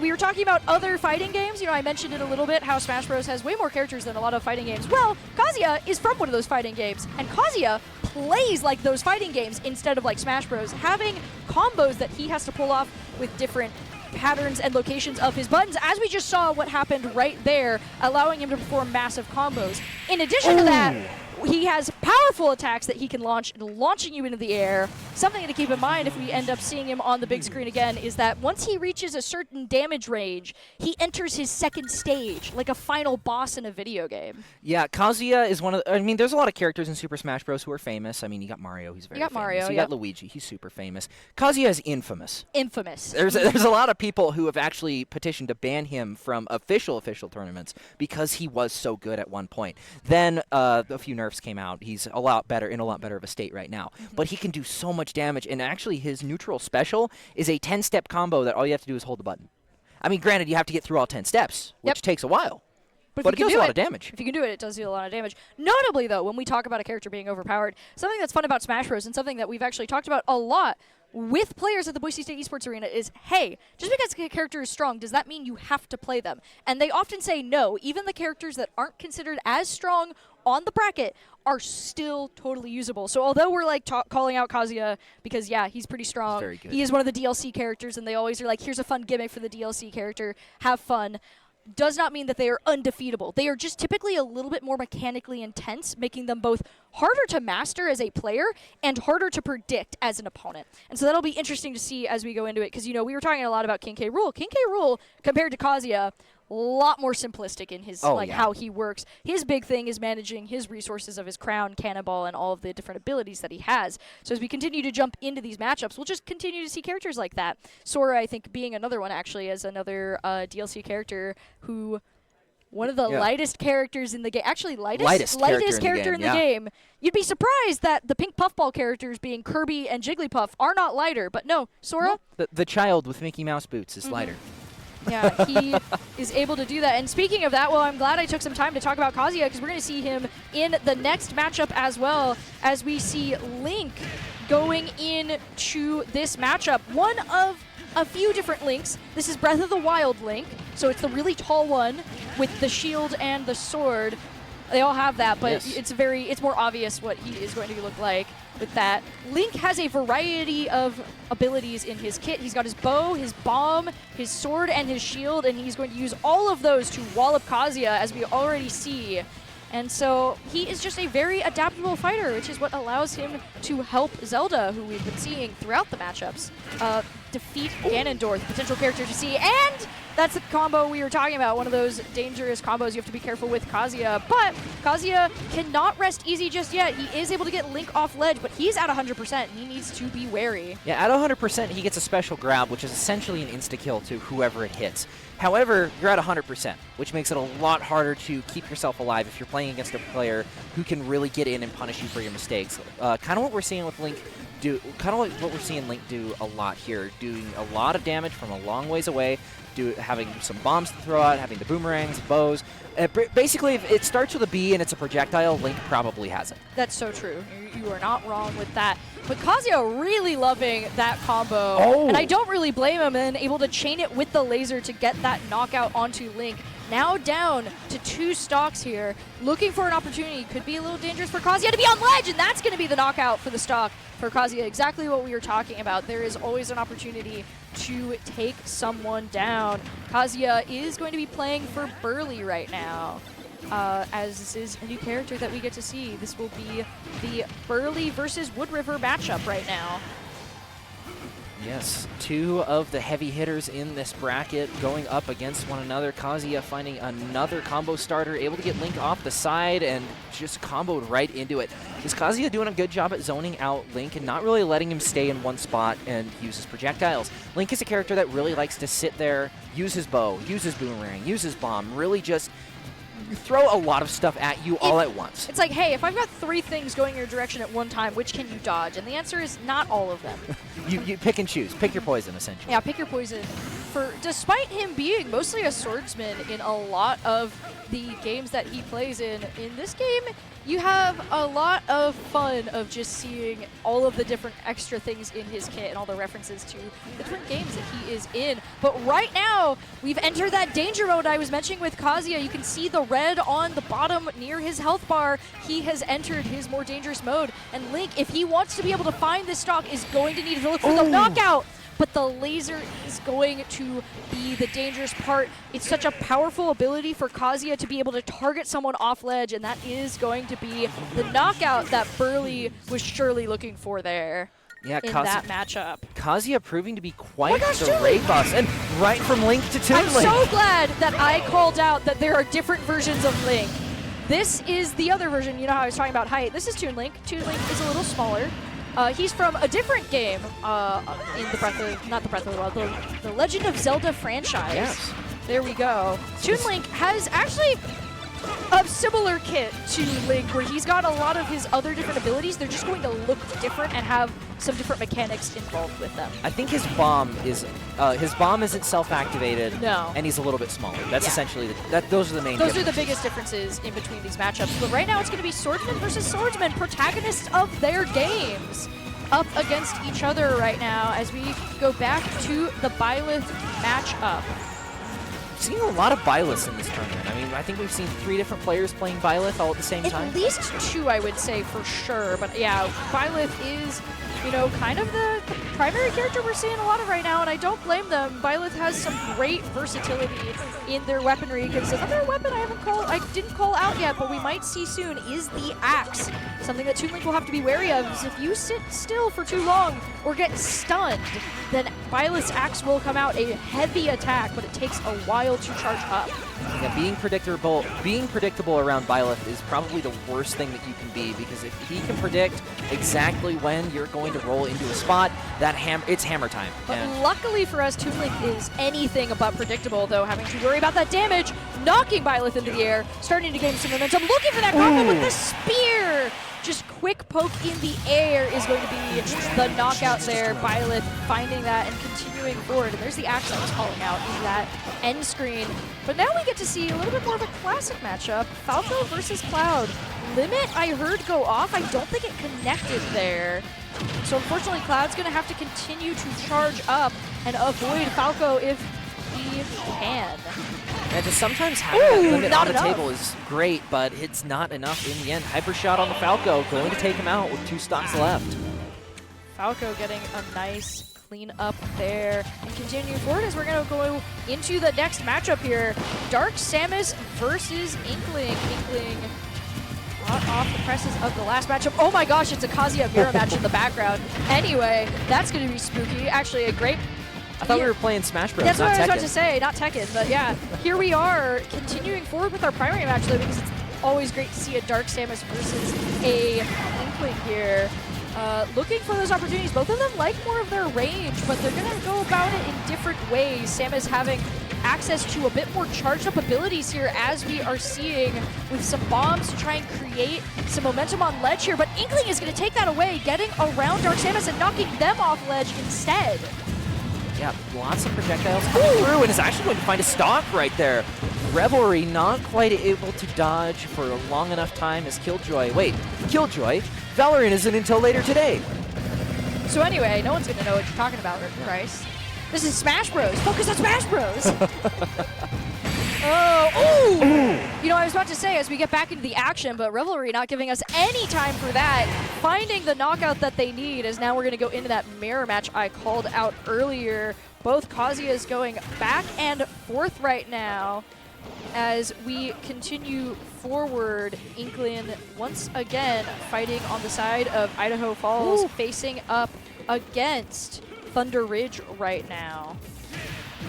We were talking about other fighting games. I mentioned it a little bit, how Smash Bros. Has way more characters than a lot of fighting games. Well, Kazuya is from one of those fighting games, and Kazuya plays like those fighting games instead of like Smash Bros., having combos that he has to pull off with different patterns and locations of his buttons, as we just saw what happened right there, allowing him to perform massive combos. In addition to that, he has powerful attacks that he can launch, launching you into the air. Something to keep in mind if we end up seeing him on the big screen again is that once he reaches a certain damage range, he enters his second stage, like a final boss in a video game. Yeah, Kazuya is one of the, there's a lot of characters in Super Smash Bros. Who are famous. You got Mario, he's very famous. Mario, you got Luigi, he's super famous. Kazuya is infamous. Infamous. There's a lot of people who have actually petitioned to ban him from official tournaments because he was so good at one point. Then a few nerfs came out. He's in a lot better of a state right now. But he can do so much damage, and actually his neutral special is a 10-step combo that all you have to do is hold the button. Granted, you have to get through all 10 steps, which takes a while. But it deals a lot of damage. If you can do it, it does deal a lot of damage. Notably, though, when we talk about a character being overpowered, something that's fun about Smash Bros. And something that we've actually talked about a lot with players at the Boise State Esports Arena is, hey, just because a character is strong, does that mean you have to play them? And they often say no. Even the characters that aren't considered as strong on the bracket are still totally usable. So although we're like calling out Kazuya because, yeah, he's pretty strong. He's very good. He is one of the DLC characters, and they always are like, here's a fun gimmick for the DLC character. Have fun. Does not mean that they are undefeatable. They are just typically a little bit more mechanically intense, making them both harder to master as a player and harder to predict as an opponent. And so that'll be interesting to see as we go into it, because, we were talking a lot about King K. Rool. King K. Rool, compared to Kazuya, a lot more simplistic in his how he works. His big thing is managing his resources of his crown, cannonball, and all of the different abilities that he has. So as we continue to jump into these matchups, we'll just continue to see characters like that. Sora, I think, being another one, actually, as another DLC character who... One of the lightest characters in the game. Actually, lightest character in the game. You'd be surprised that the pink puffball characters, being Kirby and Jigglypuff, are not lighter. But no, Sora? The child with Mickey Mouse boots is lighter. Yeah, he is able to do that. And speaking of that, well, I'm glad I took some time to talk about Kazuya, because we're going to see him in the next matchup as well, as we see Link going into this matchup. One of a few different Links. This is Breath of the Wild Link, so it's the really tall one with the shield and the sword. They all have that, but it's more obvious what he is going to look like with that. Link has a variety of abilities in his kit. He's got his bow, his bomb, his sword, and his shield, and he's going to use all of those to wall up Kazuya, as we already see. And so he is just a very adaptable fighter, which is what allows him to help Zelda, who we've been seeing throughout the matchups, defeat Ganondorf, the potential character to see. And that's the combo we were talking about, one of those dangerous combos you have to be careful with Kazuya. But Kazuya cannot rest easy just yet. He is able to get Link off ledge, but he's at 100%. He needs to be wary. Yeah, at 100%, he gets a special grab, which is essentially an insta-kill to whoever it hits. However, you're at 100%, which makes it a lot harder to keep yourself alive if you're playing against a player who can really get in and punish you for your mistakes. Kind of what we're seeing with Link do, Link do a lot here, doing a lot of damage from a long ways away, having some bombs to throw out, having the boomerangs, bows. Basically, if it starts with a B and it's a projectile, Link probably has it. That's so true. You are not wrong with that. But Kazuya really loving that combo. Oh. And I don't really blame him, and able to chain it with the laser to get that knockout onto Link. Now down to 2 stocks here. Looking for an opportunity. Could be a little dangerous for Kazuya to be on ledge, and that's going to be the knockout for the stock for Kazuya. Exactly what we were talking about. There is always an opportunity to take someone down. Kazuya is going to be playing for Burley right now. As this is a new character that we get to see. This will be the Burley versus Wood River matchup right now. Yes, 2 of the heavy hitters in this bracket going up against one another. Kazuya finding another combo starter, able to get Link off the side and just comboed right into it. Is Kazuya doing a good job at zoning out Link and not really letting him stay in one spot and use his projectiles? Link is a character that really likes to sit there, use his bow, use his boomerang, use his bomb, really just throw a lot of stuff at you all at once. It's like, hey, if I've got 3 things going your direction at one time, which can you dodge? And the answer is not all of them. You pick and choose. Pick your poison, essentially. Yeah, pick your poison. Despite him being mostly a swordsman in a lot of the games that he plays in this game, you have a lot of fun of just seeing all of the different extra things in his kit and all the references to the different games that he is in. But right now, we've entered that danger mode I was mentioning with Kazuya. You can see the red on the bottom near his health bar. He has entered his more dangerous mode. And Link, if he wants to be able to find this stock, is going to need to look for the knockout. But the laser is going to be the dangerous part. It's such a powerful ability for Kazuya to be able to target someone off ledge, and that is going to be the knockout that Burley was surely looking for there. Yeah, in that matchup. Kazuya proving to be quite the raid boss. And right from Link to Toon Link. I'm so glad that I called out that there are different versions of Link. This is the other version. You know how I was talking about height. This is Toon Link. Toon Link is a little smaller. He's from a different game in the Legend of Zelda franchise. Yes. There we go. Toon Link has actually a similar kit to Link, where he's got a lot of his other different abilities. They're just going to look different and have some different mechanics involved with them. I think his bomb isn't self-activated. No. And he's a little bit smaller. That's essentially those are the main Those are the biggest differences in between these matchups. But right now it's going to be swordsman versus swordsman, protagonists of their games, up against each other right now as we go back to the Byleth matchup. Seeing a lot of Byleth in this tournament. I mean, I think we've seen 3 different players playing Byleth all at the same time. At least 2, I would say, for sure. But yeah, Byleth is, kind of the primary character we're seeing a lot of right now, and I don't blame them. Byleth has some great versatility in their weaponry, because another weapon I didn't call out yet, but we might see soon, is the axe. Something that Toon Link will have to be wary of is if you sit still for too long or get stunned, then Byleth's axe will come out, a heavy attack, but it takes a while to charge up. Yeah, being predictable around Byleth is probably the worst thing that you can be, because if he can predict exactly when you're going to roll into a spot, it's hammer time. But luckily for us, Toon Link is anything but predictable, though, having to worry about that damage, knocking Byleth into the air, starting to gain some momentum, looking for that combo with the spear! Just quick poke in the air is going to be the knockout there. Byleth finding that and continuing forward. And there's the axe I was calling out in that end screen. But now we get to see a little bit more of a classic matchup. Falco versus Cloud. Limit, I heard go off. I don't think it connected there. So unfortunately, Cloud's going to have to continue to charge up and avoid Falco if he can. And just sometimes having that limit on the table is great, but it's not enough in the end. Hyper shot on the Falco, going to take him out with 2 stocks left. Falco getting a nice clean up there and continuing forward as we're going to go into the next matchup here. Dark Samus versus Inkling. Inkling hot off the presses of the last matchup. Oh my gosh, it's a Kazuya mirror match in the background. Anyway, that's going to be spooky. Actually, a great I thought we were playing Smash Bros. That's what I was about Tekken. to say, not Tekken, but yeah. Here we are, continuing forward with our primary match, though, because it's always great to see a Dark Samus versus a Inkling here. Looking for those opportunities. Both of them like more of their range, but they're going to go about it in different ways. Samus having access to a bit more charged up abilities here, as we are seeing with some bombs to try and create some momentum on ledge here, but Inkling is going to take that away, getting around Dark Samus and knocking them off ledge instead. Yeah, lots of projectiles coming through, and is actually going to find a stock right there. Revelry not quite able to dodge for a long enough time as Killjoy. Wait, Killjoy? Valorant isn't until later today. So anyway, no one's going to know what you're talking about, Bryce. This is Smash Bros. Focus on Smash Bros. Oh, ooh! You know, I was about to say, as we get back into the action, but Revelry not giving us any time for that. Finding the knockout that they need, as now we're going to go into that mirror match I called out earlier. Both Kazuya's going back and forth right now. As we continue forward, Inkling once again fighting on the side of Idaho Falls, facing up against Thunder Ridge right now.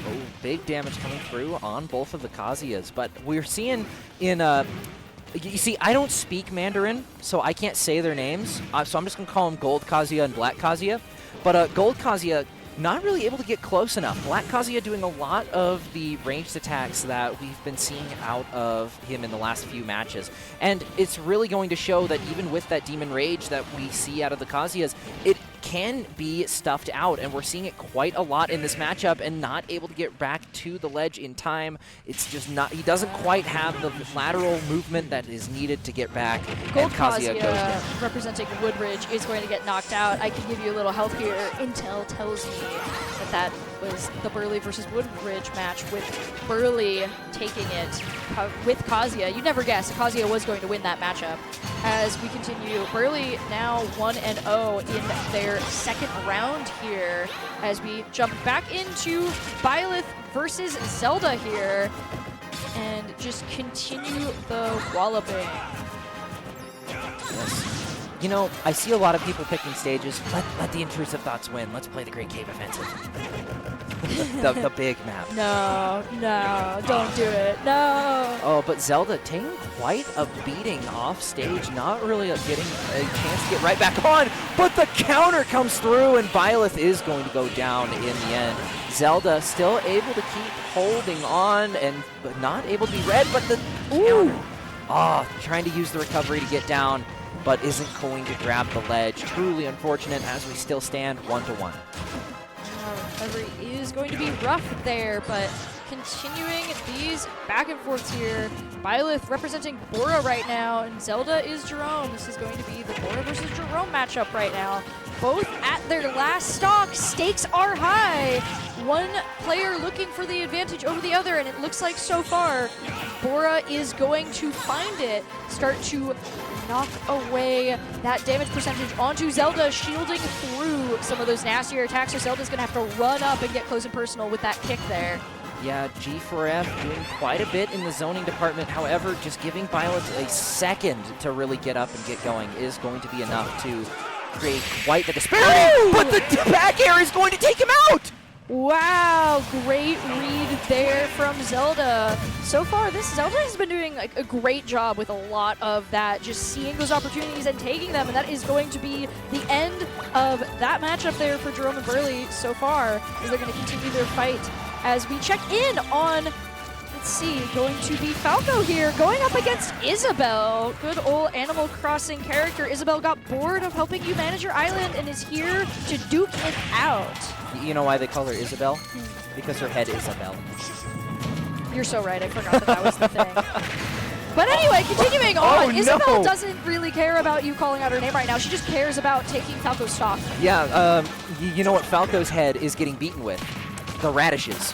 Oh, big damage coming through on both of the Kazuyas, but we're seeing in you see, I don't speak Mandarin, so I can't say their names, so I'm just going to call them Gold Kazuya and Black Kazuya. But Gold Kazuya not really able to get close enough. Black Kazuya doing a lot of the ranged attacks that we've been seeing out of him in the last few matches. And it's really going to show that even with that Demon Rage that we see out of the Kazuyas, it can be stuffed out, and we're seeing it quite a lot in this matchup, and not able to get back to the ledge in time. It's just not, he doesn't quite have the lateral movement that is needed to get back. Gold and Kazuya goes down. Representing Woodridge is going to get knocked out. I can give you a little help here. Intel tells me that was the Burley versus Woodridge match, with Burley taking it with Kazuya. You'd never guess Kazuya was going to win that matchup. As we continue, Burley now 1-0 in their second round here, as we jump back into Byleth versus Zelda here, and just continue the walloping. Yes. You know, I see a lot of people picking stages. Let the intrusive thoughts win. Let's play the Great Cave Offensive. the big map. No, don't do it. No. Oh, but Zelda taking quite a beating off stage, not really getting a chance to get right back on, but the counter comes through, and Byleth is going to go down in the end. Zelda still able to keep holding on, and but not able to be read, but the counter. Oh, trying to use the recovery to get down, but isn't going to grab the ledge. Truly unfortunate, as we still stand 1-1. Recovery is going to be rough there, but continuing these back and forths here. Byleth representing Bora right now, and Zelda is Jerome. This is going to be the Bora versus Jerome matchup right now. Both at their last stock. Stakes are high. One player looking for the advantage over the other, and it looks like so far Bora is going to find it. Start to knock away that damage percentage onto Zelda, shielding through some of those nastier attacks, so Zelda's going to have to run up and get close and personal with that kick there. Yeah, G4F doing quite a bit in the zoning department. However, just giving Byleth a second to really get up and get going is going to be enough to create quite the disparity. But the back air is going to take him out! Wow, great read there from Zelda. So far, Zelda has been doing like a great job with a lot of that, just seeing those opportunities and taking them, and that is going to be the end of that matchup there for Jerome and Burley so far, as they're going to continue their fight. As we check in on, let's see, going to be Falco here, going up against Isabel. Good old Animal Crossing character. Isabel got bored of helping you manage your island and is here to duke it out. You know why they call her Isabel? Because her head is a bell. You're so right. I forgot that was the thing. But anyway, continuing on, Isabel doesn't really care about you calling out her name right now. She just cares about taking Falco's stock. Yeah, you know what Falco's head is getting beaten with? The radishes.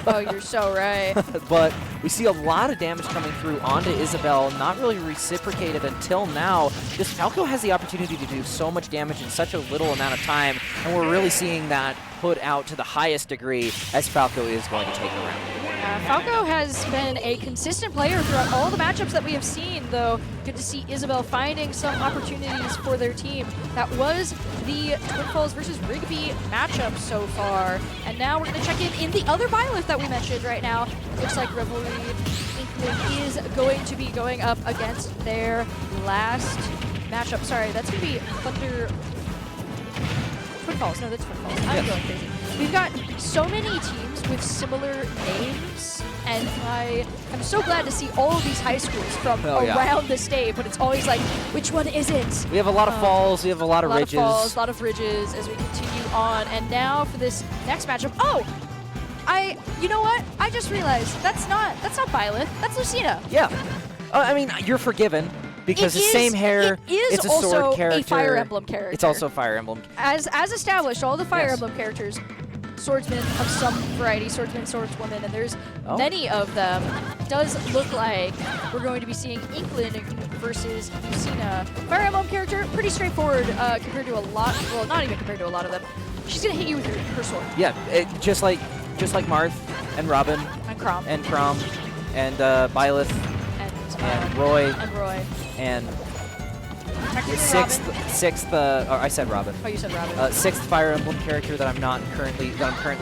Oh, you're so right. But we see a lot of damage coming through onto Isabel, not really reciprocated until now. This Falco has the opportunity to do so much damage in such a little amount of time, and we're really seeing that put out to the highest degree as Falco is going to take a round. Yeah, Falco has been a consistent player throughout all the matchups that we have seen, though good to see Isabel finding some opportunities for their team. That was the Twin Falls versus Rigby matchup so far. And now we're going to check in the other Byleth that we mentioned right now. Looks like Revelry Inkling is going to be going up against their last matchup. Sorry, that's going to be Thunder... Twin Falls. No, that's Twin Falls. I'm going crazy. We've got so many teams with similar names, and I'm so glad to see all of these high schools from around the state, but it's always like, which one is it? We have a lot of falls, we have a lot of ridges. A lot of ridges as we continue on. And now for this next matchup. Oh! You know what? I just realized that's not Byleth, that's Lucina. Yeah. I mean, you're forgiven. Because the same hair, it's a sword character. A Fire Emblem character. It's also Fire Emblem. As established, all the Fire Emblem characters, swordsmen of some variety, swordsmen, swordswomen, and there's many of them. It does look like we're going to be seeing Inkling versus Lucina. Fire Emblem character, pretty straightforward compared to a lot, well, not even compared to a lot of them. She's going to hit you with her sword. Yeah, just like Marth and Robin. And Chrom. And Byleth. And Roy. And sixth. I said Robin. Oh, you said Robin. Sixth Fire Emblem character that I'm currently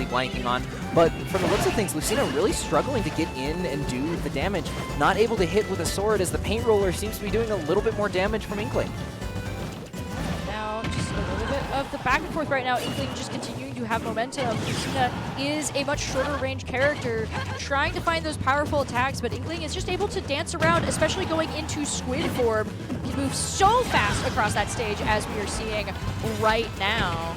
blanking on. But from the looks of things, Lucina really struggling to get in and do the damage. Not able to hit with a sword, as the paint roller seems to be doing a little bit more damage from Inkling. Now, just a little bit of the back and forth right now. Inkling just continuing to have momentum. Lucina is a much shorter range character, trying to find those powerful attacks, but Inkling is just able to dance around, especially going into squid form. He moves so fast across that stage, as we are seeing right now.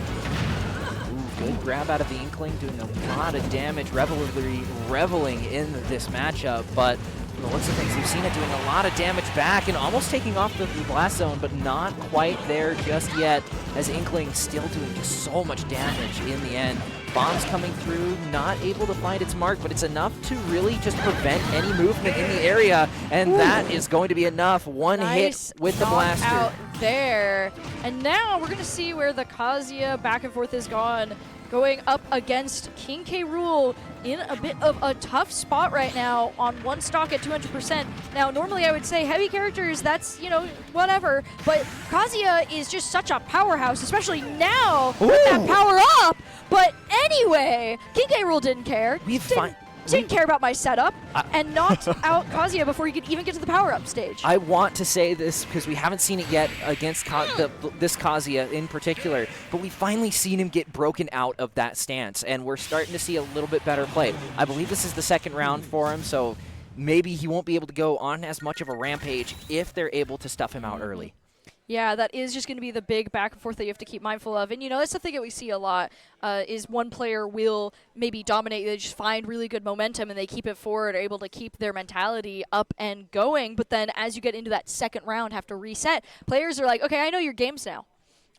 Ooh, good grab out of the Inkling, doing a lot of damage, reveling in this matchup, but from the looks of things, Lucina doing a lot of damage back and almost taking off the blast zone, but not quite there just yet, as Inkling still doing just so much damage in the end. Bombs coming through, not able to find its mark, but it's enough to really just prevent any movement in the area, and that is going to be enough. One hit with the blaster. Out there. And now we're going to see where the Kazuya back and forth is gone, going up against King K. Rool in a bit of a tough spot right now on one stock at 200%. Now, normally I would say heavy characters, that's, you know, whatever, but Kazuya is just such a powerhouse, especially now with that power up. But anyway, King K. Rool didn't care. Didn't care about my setup and knocked out Kazuya before he could even get to the power-up stage. I want to say this because we haven't seen it yet against this Kazuya in particular, but we've finally seen him get broken out of that stance, and we're starting to see a little bit better play. I believe this is the second round for him, so maybe he won't be able to go on as much of a rampage if they're able to stuff him out early. Yeah, that is just going to be the big back and forth that you have to keep mindful of. And, you know, that's the thing that we see a lot is one player will maybe dominate. They just find really good momentum and they keep it forward, are able to keep their mentality up and going. But then as you get into that second round, have to reset. Players are like, okay, I know your games now.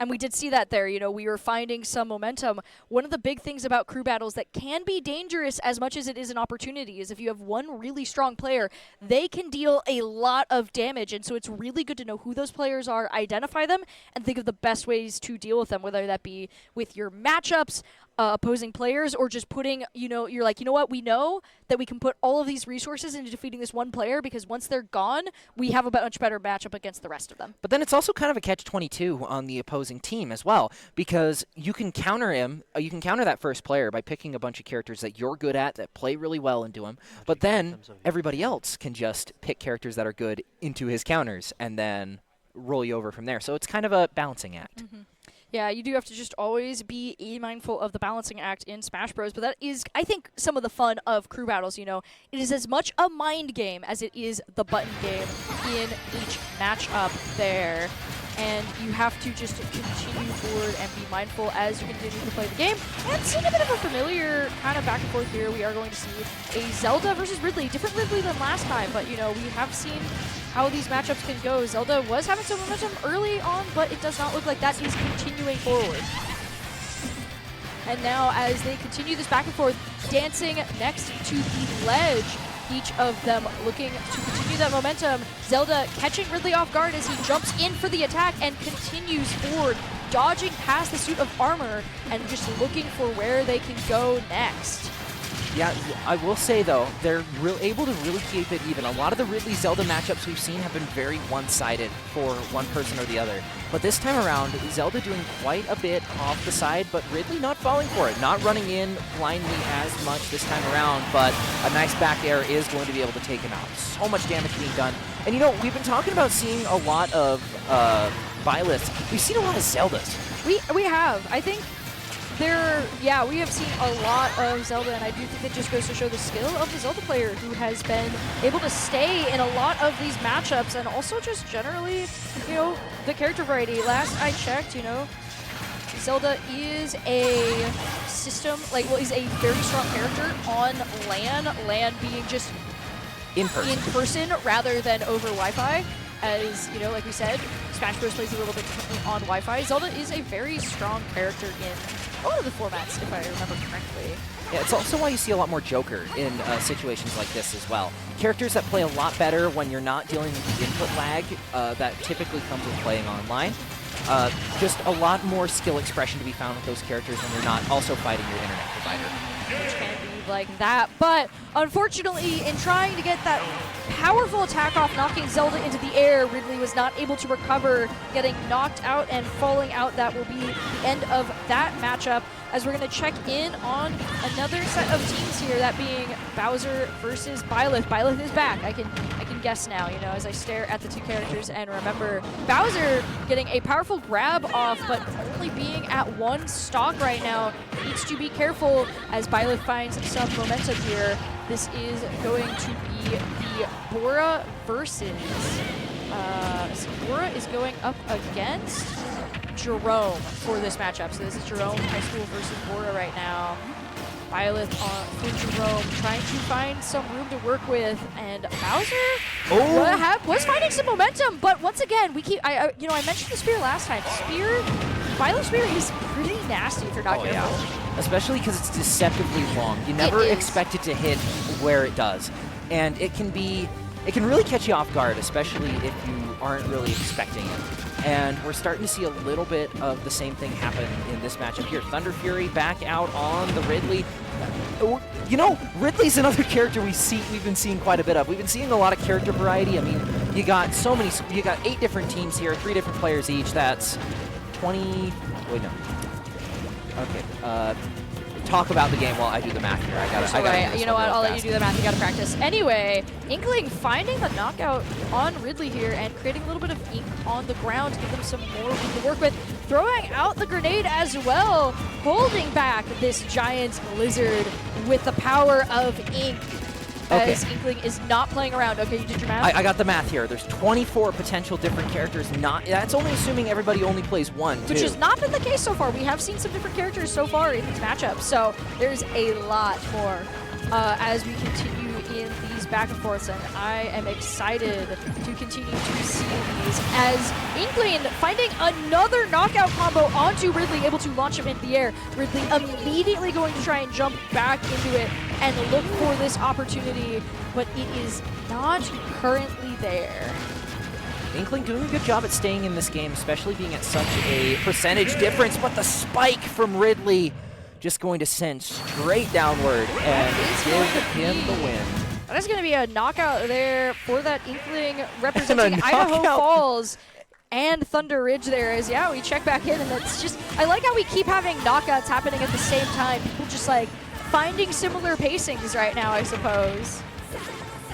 And we did see that there. You know, we were finding some momentum. One of the big things about crew battles that can be dangerous as much as it is an opportunity is if you have one really strong player, they can deal a lot of damage. And so it's really good to know who those players are, identify them, and think of the best ways to deal with them, whether that be with your matchups, opposing players, or just putting, you know, you're like, you know what, we know that we can put all of these resources into defeating this one player because once they're gone, we have a much better matchup against the rest of them. But then it's also kind of a catch-22 on the opposing team as well, because you can counter him, you can counter that first player by picking a bunch of characters that you're good at, that play really well into him, but then everybody else can just pick characters that are good into his counters and then roll you over from there. So it's kind of a balancing act. Mm-hmm. Yeah, you do have to just always be mindful of the balancing act in Smash Bros. But that is, I think, some of the fun of crew battles, you know. It is as much a mind game as it is the button game in each matchup there. And you have to just continue forward and be mindful as you continue to play the game. And seeing a bit of a familiar kind of back and forth here, we are going to see a Zelda versus Ridley. Different Ridley than last time, but, you know, we have seen how these matchups can go. Zelda was having some momentum early on, but it does not look like that is continuing forward. And now as they continue this back and forth, dancing next to the ledge, each of them looking to continue that momentum. Zelda catching Ridley off guard as he jumps in for the attack and continues forward, dodging past the suit of armor and just looking for where they can go next. Yeah, I will say, though, they're able to really keep it even. A lot of the Ridley-Zelda matchups we've seen have been very one-sided for one person or the other. But this time around, Zelda doing quite a bit off the side, but Ridley not falling for it, not running in blindly as much this time around, but a nice back air is going to be able to take him out. So much damage being done. And, you know, we've been talking about seeing a lot of Byleths. We've seen a lot of Zeldas. We have. I think we have seen a lot of Zelda, and I do think it just goes to show the skill of the Zelda player who has been able to stay in a lot of these matchups, and also just generally, you know, the character variety. Last I checked, you know, Zelda is a system, is a very strong character on LAN. LAN being just in person rather than over Wi-Fi. As, you know, like we said, Smash Bros. Plays a little bit differently on Wi-Fi. Zelda is a very strong character in all of the formats, if I remember correctly. Yeah, it's also why you see a lot more Joker in situations like this as well. Characters that play a lot better when you're not dealing with the input lag that typically comes with playing online. Just a lot more skill expression to be found with those characters when you're not also fighting your internet provider. Which can be like that, but unfortunately, in trying to get that powerful attack off, knocking Zelda into the air, Ridley was not able to recover, getting knocked out and falling out. That will be the end of that matchup, as we're going to check in on another set of teams here, that being Bowser versus Byleth. Byleth is back. I can guess now, you know, as I stare at the two characters and remember Bowser getting a powerful grab off, but only being at one stock right now. Needs to be careful as Byleth finds some momentum here. This is going to be the Bora versus... Bora is going up against Jerome for this matchup. So this is Jerome High School versus Bora right now. Byleth for Jerome, trying to find some room to work with, and Bowser was finding some momentum, but once again, I mentioned the spear last time. Byleth's spear is pretty nasty if you're not careful. Yeah. Especially because it's deceptively long. You never expect it to hit where it does, and it can really catch you off guard, especially if you aren't really expecting it. And we're starting to see a little bit of the same thing happen in this matchup here. Thunder Fury back out on the Ridley. You know, Ridley's another character we've been seeing quite a bit of. We've been seeing a lot of character variety. I mean, you got 8 different teams here, 3 different players each. That's 20. Wait, no. Okay. Talk about the game while I do the math here. I gotta you know what? I'll let you do the math. You gotta practice. Anyway, Inkling finding the knockout on Ridley here and creating a little bit of ink on the ground to give them some more room to work with. Throwing out the grenade as well, holding back this giant lizard with the power of ink. As Inkling is not playing around. Okay, you did your math? I got the math here. There's 24 potential different characters. That's only assuming everybody only plays one, Which has not been the case so far. We have seen some different characters so far in these matchups, so there's a lot more as we continue in these back and forths, and I am excited to continue to see these as Inkling finding another knockout combo onto Ridley, able to launch him into the air. Ridley immediately going to try and jump back into it and look for this opportunity, but it is not currently there. Inkling doing a good job at staying in this game, especially being at such a percentage difference, but the spike from Ridley just going to send straight downward and give him the win. That is going to be a knockout there for that Inkling representing Idaho Falls and Thunder Ridge there. As we check back in, and it's just, I like how we keep having knockouts happening at the same time. People just like finding similar pacings right now, I suppose.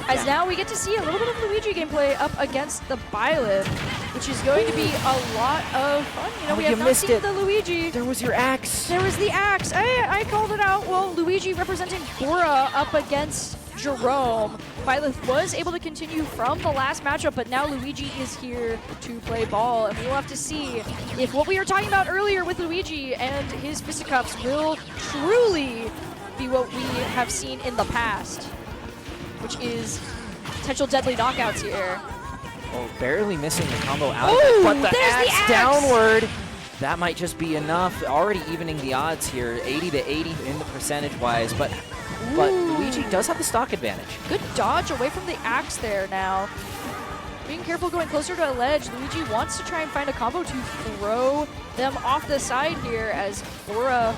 As now we get to see a little bit of Luigi gameplay up against the Byleth, which is going to be a lot of fun. You know, we have not seen the Luigi. There was your axe. There was the axe. I called it out. Well, Luigi representing Bora up against Jerome. Byleth was able to continue from the last matchup, but now Luigi is here to play ball, and we'll have to see if what we were talking about earlier with Luigi and his fisticuffs will truly be what we have seen in the past, which is potential deadly knockouts here. Oh, barely missing the combo out of it, but the axe downward. That might just be enough. Already evening the odds here, 80 to 80 in the percentage-wise, but Luigi does have the stock advantage. Good dodge away from the axe there now. Being careful going closer to a ledge. Luigi wants to try and find a combo to throw them off the side here as Bora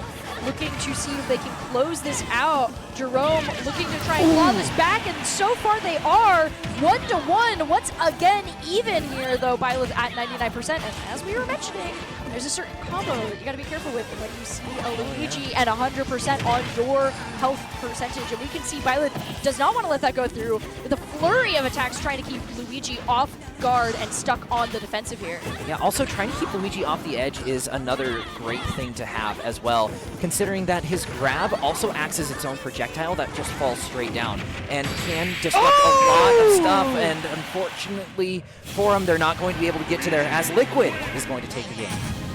looking to see if they can close this out. Jerome looking to try and claw this back, and so far they are 1-1. Once again, even here though, Byleth at 99%. And as we were mentioning, there's a certain combo that you got to be careful with when you see a Luigi at 100% on your health percentage. And we can see Byleth does not want to let that go through with a flurry of attacks trying to keep Luigi off guard and stuck on the defensive here. Yeah, also trying to keep Luigi off the edge is another great thing to have as well, considering that his grab also acts as its own projectile that just falls straight down and can disrupt a lot of stuff, and unfortunately for him, they're not going to be able to get to there as Liquid is going to take the game.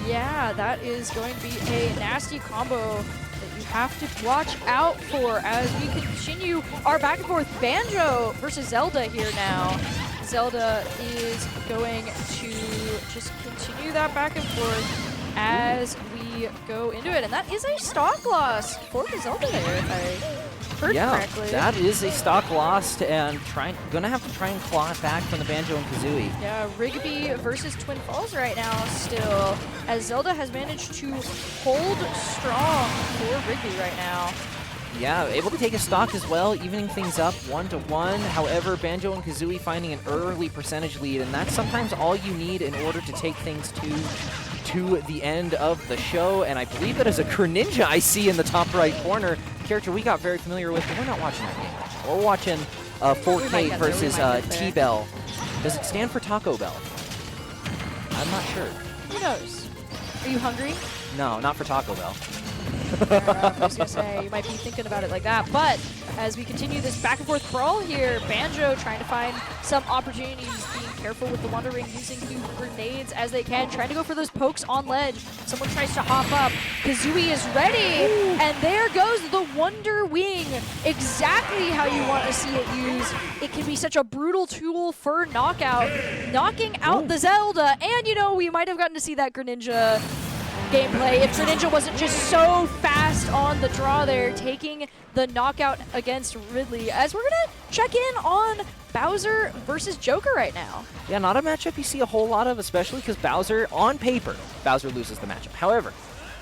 Yeah, that is going to be a nasty combo that you have to watch out for as we continue our back and forth. Banjo versus Zelda here now. Zelda is going to just continue that back and forth as we go into it. And that is a stock loss for the Zelda there, if I heard correctly. Yeah, that is a stock loss, and gonna have to try and claw it back from the Banjo and Kazooie. Yeah, Rigby versus Twin Falls right now still, as Zelda has managed to hold strong for Rigby right now. Yeah, able to take a stock as well, evening things up 1-1. However, Banjo and Kazooie finding an early percentage lead, and that's sometimes all you need in order to take things to the end of the show. And I believe that is a Greninja I see in the top right corner. Character we got very familiar with, but we're not watching that game. We're watching 4K versus T-Bell. Does it stand for Taco Bell? I'm not sure. Who knows? Are you hungry? No, not for Taco Bell. I was going to say, you might be thinking about it like that. But as we continue this back and forth brawl here, Banjo trying to find some opportunities, being careful with the Wonder Ring, using the grenades as they can, trying to go for those pokes on ledge. Someone tries to hop up. Kazooie is ready, and there goes the Wonder Wing. Exactly how you want to see it used. It can be such a brutal tool for knockout, knocking out the Zelda. And, you know, we might have gotten to see that Greninja gameplay if Greninja wasn't just so fast on the draw there, taking the knockout against Ridley. As we're going to check in on Bowser versus Joker right now. Yeah, not a matchup you see a whole lot of, especially because Bowser, on paper, Bowser loses the matchup. However,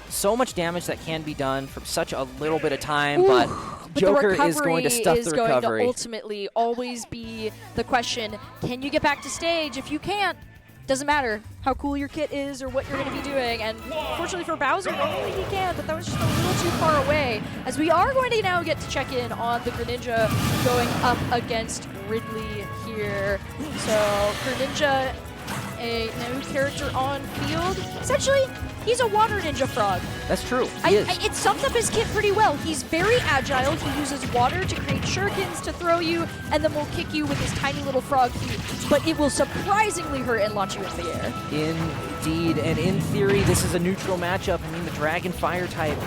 so much damage that can be done from such a little bit of time, but Joker is going to stuff the recovery. Going to ultimately always be the question, can you get back to stage? If you can't, doesn't matter how cool your kit is or what you're going to be doing. And fortunately for Bowser, normally he can, but that was just a little too far away. As we are going to now get to check in on the Greninja going up against Ridley here. So Greninja, a new character on field. Essentially, he's a water ninja frog. That's true. It sums up his kit pretty well. He's very agile. He uses water to create shurikens to throw you, and then will kick you with his tiny little frog feet. But it will surprisingly hurt and launch you into the air. Indeed, and in theory, this is a neutral matchup. I mean, the Dragon Fire type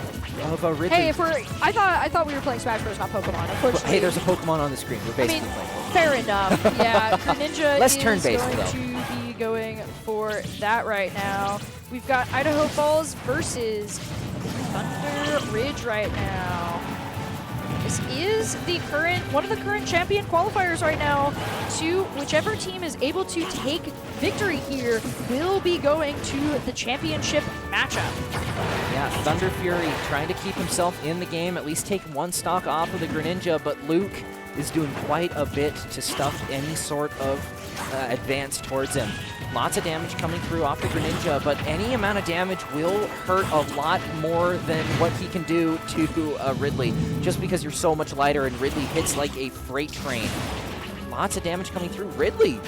of a Ridley. Hey, I thought we were playing Smash Bros, not Pokemon. Unfortunately. Hey, there's a Pokemon on the screen. We're basically playing. Fair enough. Yeah, Greninja Less is turn-based, going though. to be going for that right now. We've got Idaho Falls versus Thunder Ridge right now. This is one of the current champion qualifiers right now. Whichever team is able to take victory here will be going to the championship matchup. Yeah, Thunder Fury trying to keep himself in the game, at least take one stock off of the Greninja, but Luke is doing quite a bit to stuff any sort of advance towards him. Lots of damage coming through off the Greninja, but any amount of damage will hurt a lot more than what he can do to Ridley, just because you're so much lighter and Ridley hits like a freight train. Lots of damage coming through. Ridley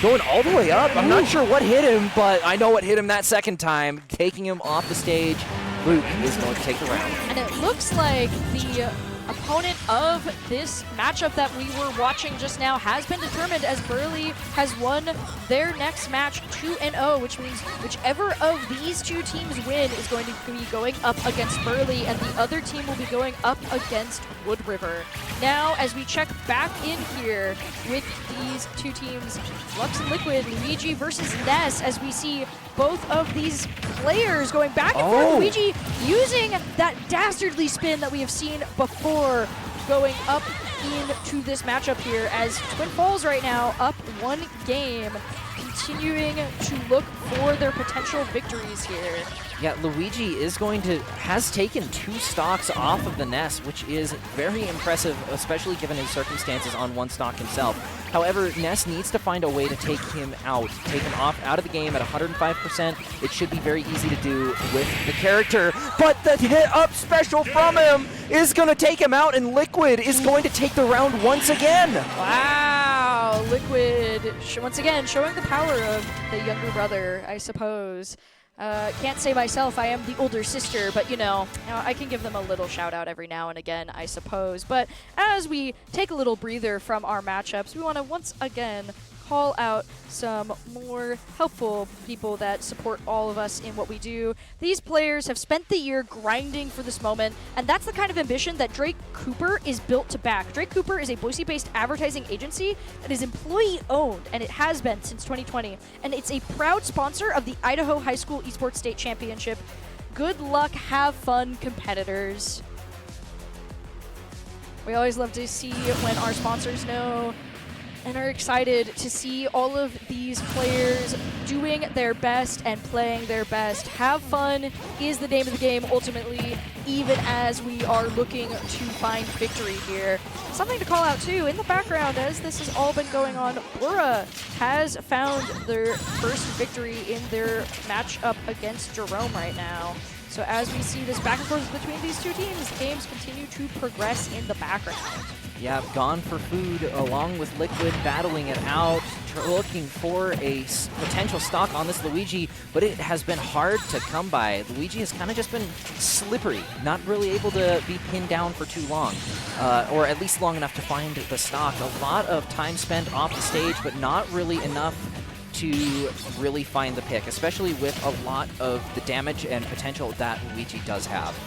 going all the way up. I'm not sure what hit him, but I know what hit him that second time, taking him off the stage. Luke is going to take the round. And it looks like the opponent of this matchup that we were watching just now has been determined, as Burley has won their next match 2-0, which means whichever of these two teams win is going to be going up against Burley, and the other team will be going up against Wood River. Now, as we check back in here with these two teams, Lux and Liquid, Luigi versus Ness, as we see both of these players going back and forth. Luigi using that dastardly spin that we have seen before, going up into this matchup here as Twin Falls right now up 1 game, continuing to look for their potential victories here. Yeah, Luigi has taken 2 stocks off of the Ness, which is very impressive, especially given his circumstances on 1 stock himself. However, Ness needs to find a way to take him out of the game at 105%. It should be very easy to do with the character, but the hit up special from him is going to take him out, and Liquid is going to take the round once again. Wow, Liquid once again showing the power of the younger brother, I suppose. Can't say myself, I am the older sister, but you know, I can give them a little shout out every now and again, I suppose. But as we take a little breather from our matchups, we want to once again call out some more helpful people that support all of us in what we do. These players have spent the year grinding for this moment, and that's the kind of ambition that Drake Cooper is built to back. Drake Cooper is a Boise-based advertising agency that is employee-owned, and it has been since 2020, and it's a proud sponsor of the Idaho High School Esports State Championship. Good luck, have fun, competitors. We always love to see when our sponsors know and are excited to see all of these players doing their best and playing their best. Have fun is the name of the game, ultimately, even as we are looking to find victory here. Something to call out, too, in the background, as this has all been going on, Bora has found their first victory in their matchup against Jerome right now. So as we see this back and forth between these two teams, games continue to progress in the background. Yeah, Gone for Food along with Liquid battling it out, looking for a potential stock on this Luigi, but it has been hard to come by. Luigi has kind of just been slippery, not really able to be pinned down for too long, or at least long enough to find the stock. A lot of time spent off the stage, but not really enough to really find the pick, especially with a lot of the damage and potential that Luigi does have.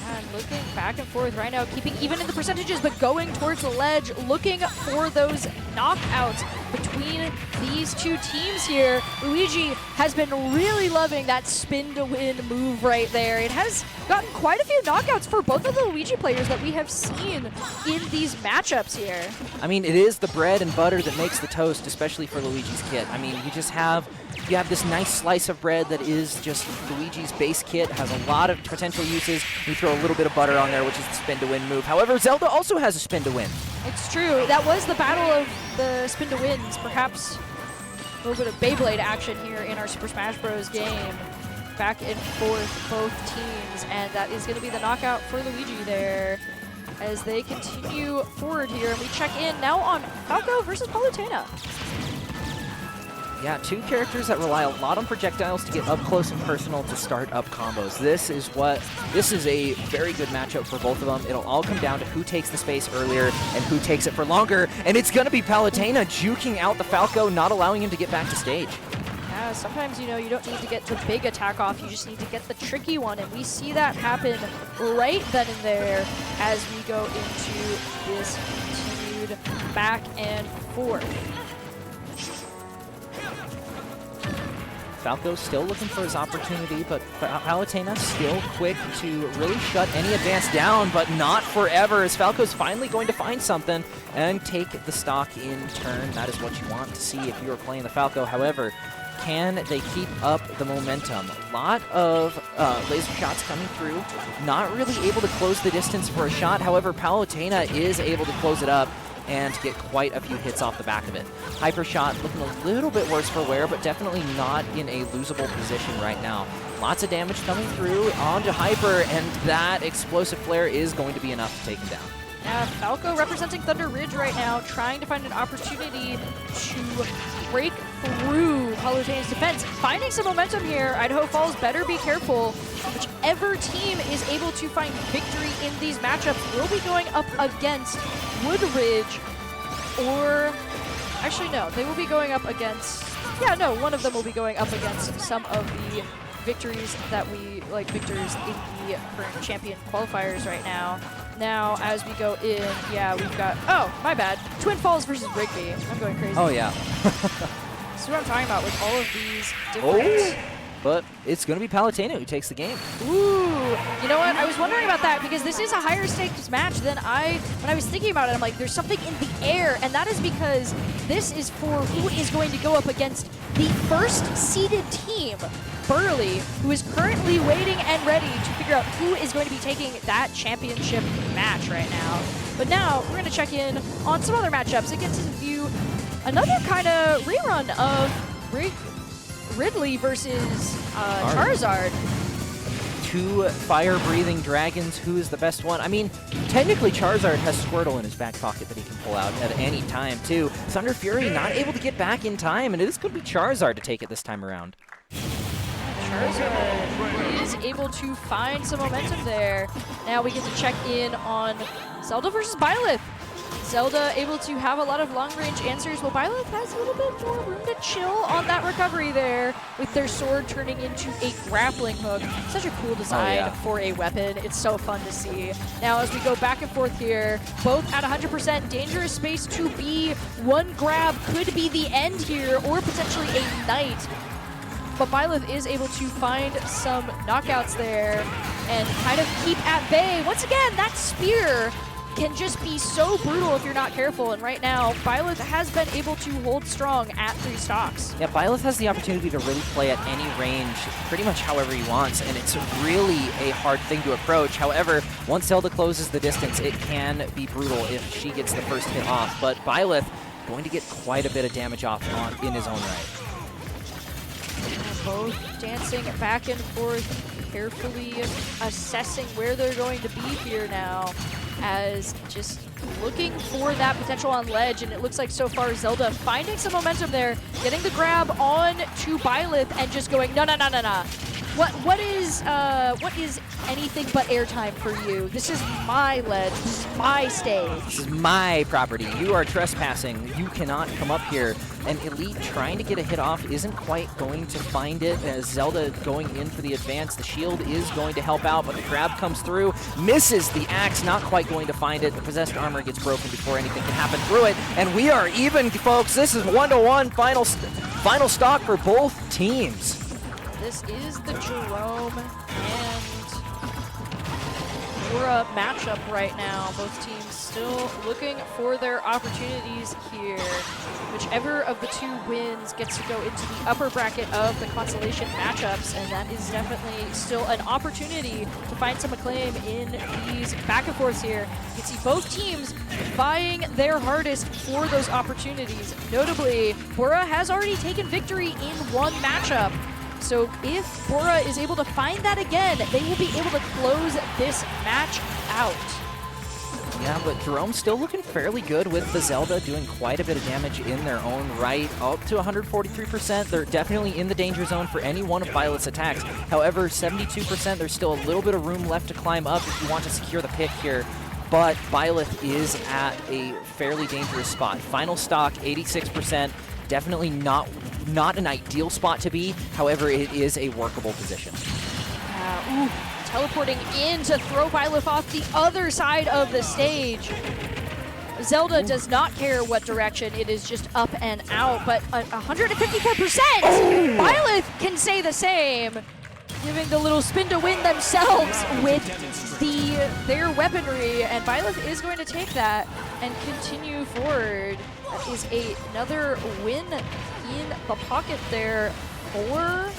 And looking back and forth right now, keeping even in the percentages, but going towards the ledge, looking for those knockouts between these two teams here. Luigi has been really loving that spin-to-win move right there. It has gotten quite a few knockouts for both of the Luigi players that we have seen in these matchups here. I mean, it is the bread and butter that makes the toast, especially for Luigi's kit. I mean, you have this nice slice of bread that is just Luigi's base kit, has a lot of potential uses. You throw a little bit of butter on there, which is the spin-to-win move. However, Zelda also has a spin-to-win. It's true. That was the battle of the spin-to-wins. Perhaps a little bit of Beyblade action here in our Super Smash Bros. Game. Back and forth, both teams. And that is going to be the knockout for Luigi there as they continue forward here. And we check in now on Falco versus Palutena. Yeah, 2 characters that rely a lot on projectiles to get up close and personal to start up combos. This is a very good matchup for both of them. It'll all come down to who takes the space earlier and who takes it for longer. And it's going to be Palutena juking out the Falco, not allowing him to get back to stage. Yeah, sometimes, you don't need to get the big attack off. You just need to get the tricky one. And we see that happen right then and there as we go into this continued back and forth. Falco's still looking for his opportunity, but Palutena still quick to really shut any advance down, but not forever, as Falco's finally going to find something and take the stock in turn. That is what you want to see if you are playing the Falco. However, can they keep up the momentum? A lot of laser shots coming through, not really able to close the distance for a shot. However, Palutena is able to close it up and get quite a few hits off the back of it. Hyper Shot looking a little bit worse for wear, but definitely not in a losable position right now. Lots of damage coming through onto Hyper, and that explosive flare is going to be enough to take him down. Yeah, Falco representing Thunder Ridge right now, trying to find an opportunity to break through Palutena's defense. Finding some momentum here, Idaho Falls better be careful. Whichever team is able to find victory in these matchups will be going up against Woodridge, or actually no, they will be going up against, one of them will be going up against some of the victories that we, victors in the current champion qualifiers right now. Now, as we go in, we've got, my bad, Twin Falls versus Rigby. I'm going crazy. Oh, yeah. This is what I'm talking about with all of these different... But it's going to be Palutena who takes the game. Ooh, You know what? I was wondering about that because this is a higher stakes match than when I was thinking about it. I'm like, there's something in the air, and that is because this is for who is going to go up against the first seeded team, Burley, who is currently waiting and ready to figure out who is going to be taking that championship match right now. But now we're going to check in on some other matchups. It gets to view another kind of rerun of Ridley versus Charizard. Two fire-breathing dragons. Who is the best one? I mean, technically Charizard has Squirtle in his back pocket that he can pull out at any time, too. Thunder Fury not able to get back in time, and it is going to be Charizard to take it this time around. Charizard is able to find some momentum there. Now we get to check in on Zelda versus Byleth. Zelda able to have a lot of long-range answers, while Byleth has a little bit more room to chill on that recovery there, with their sword turning into a grappling hook. Such a cool design for a weapon. It's so fun to see. Now as we go back and forth here, both at 100%, dangerous space to be. One grab could be the end here, or potentially a knight. But Byleth is able to find some knockouts there and kind of keep at bay. Once again, that spear can just be so brutal if you're not careful, and right now, Byleth has been able to hold strong at 3 stocks. Yeah, Byleth has the opportunity to really play at any range, pretty much however he wants, and it's really a hard thing to approach. However, once Zelda closes the distance, it can be brutal if she gets the first hit off, but Byleth going to get quite a bit of damage off in his own right. Both dancing back and forth, carefully assessing where they're going to be here now, as just looking for that potential on ledge, and it looks like so far Zelda finding some momentum there, getting the grab on to Byleth and just going, no. What is anything but airtime for you? This is my ledge. This is my stage. This is my property. You are trespassing. You cannot come up here. And Elite trying to get a hit off isn't quite going to find it, as Zelda going in for the advance. The shield is going to help out, but the grab comes through, misses the axe, not quite going to find it. The possessed armor gets broken before anything can happen through it, and we are even, folks. This is 1-1 final stock for both teams. This is the Jerome and Aura matchup right now. Both teams still looking for their opportunities here. Whichever of the 2 wins gets to go into the upper bracket of the consolation matchups, and that is definitely still an opportunity to find some acclaim in these back and forths here. You can see both teams vying their hardest for those opportunities. Notably, Bora has already taken victory in one matchup. So if Bora is able to find that again, they will be able to close this match out. Yeah, but Jerome's still looking fairly good with the Zelda, doing quite a bit of damage in their own right, up to 143%. They're definitely in the danger zone for any one of Byleth's attacks. However, 72%, there's still a little bit of room left to climb up if you want to secure the pick here. But Byleth is at a fairly dangerous spot. Final stock, 86%. Definitely not an ideal spot to be. However, it is a workable position. Teleporting in to throw Byleth off the other side of the stage. Zelda does not care what direction. It is just up and out, but 154%! Byleth can say the same, giving the little spin to win themselves with their weaponry, and Byleth is going to take that and continue forward. That is another win in the pocket there for,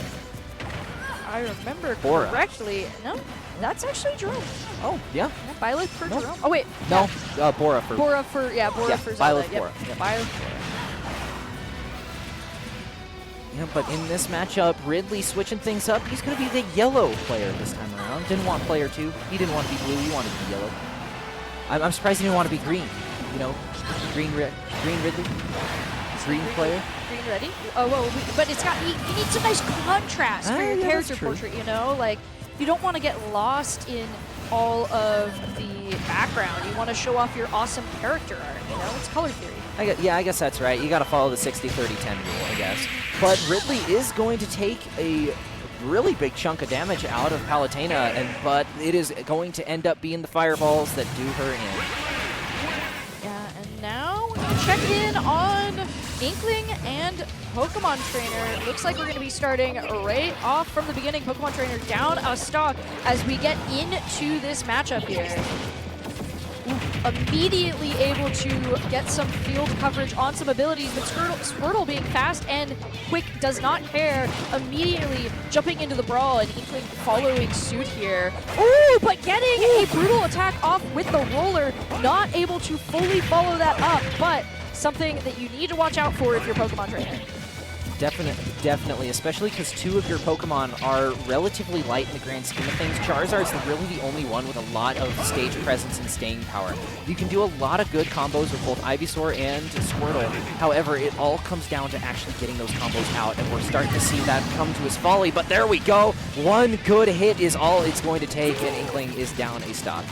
I remember correctly. No, that's actually Jerome. Oh, yeah. Byleth for Jerome. Oh, wait. No, Bora for... Bora for Zelda. Byleth Bora. Yep. Byleth Bora. Yeah, but in this matchup, Ridley switching things up. He's going to be the yellow player this time around. Didn't want player 2. He didn't want to be blue. He wanted to be yellow. I'm surprised he didn't want to be green. You know, green Ridley. Green player. Green ready? Oh, well, but it's got, you need some nice contrast for your character portrait, you know? Like, you don't want to get lost in all of the background. You want to show off your awesome character art, you know? It's color theory. I guess that's right. You got to follow the 60-30-10 rule, I guess. But Ridley is going to take a really big chunk of damage out of Palutena, but it is going to end up being the fireballs that do her in. Yeah, and now we're going to check in on Inkling and Pokemon Trainer. Looks like we're going to be starting right off from the beginning. Pokemon Trainer down a stock as we get into this matchup here. Immediately able to get some field coverage on some abilities, but Squirtle being fast and quick does not care. Immediately jumping into the brawl and Inkling following suit here. Ooh, but getting a brutal attack off with the roller, not able to fully follow that up, but something that you need to watch out for if you're Pokemon Trainer. Definitely, especially because two of your Pokemon are relatively light in the grand scheme of things. Charizard's really the only one with a lot of stage presence and staying power. You can do a lot of good combos with both Ivysaur and Squirtle. However, it all comes down to actually getting those combos out, and we're starting to see that come to his folly. But there we go. One good hit is all it's going to take, and Inkling is down a stock.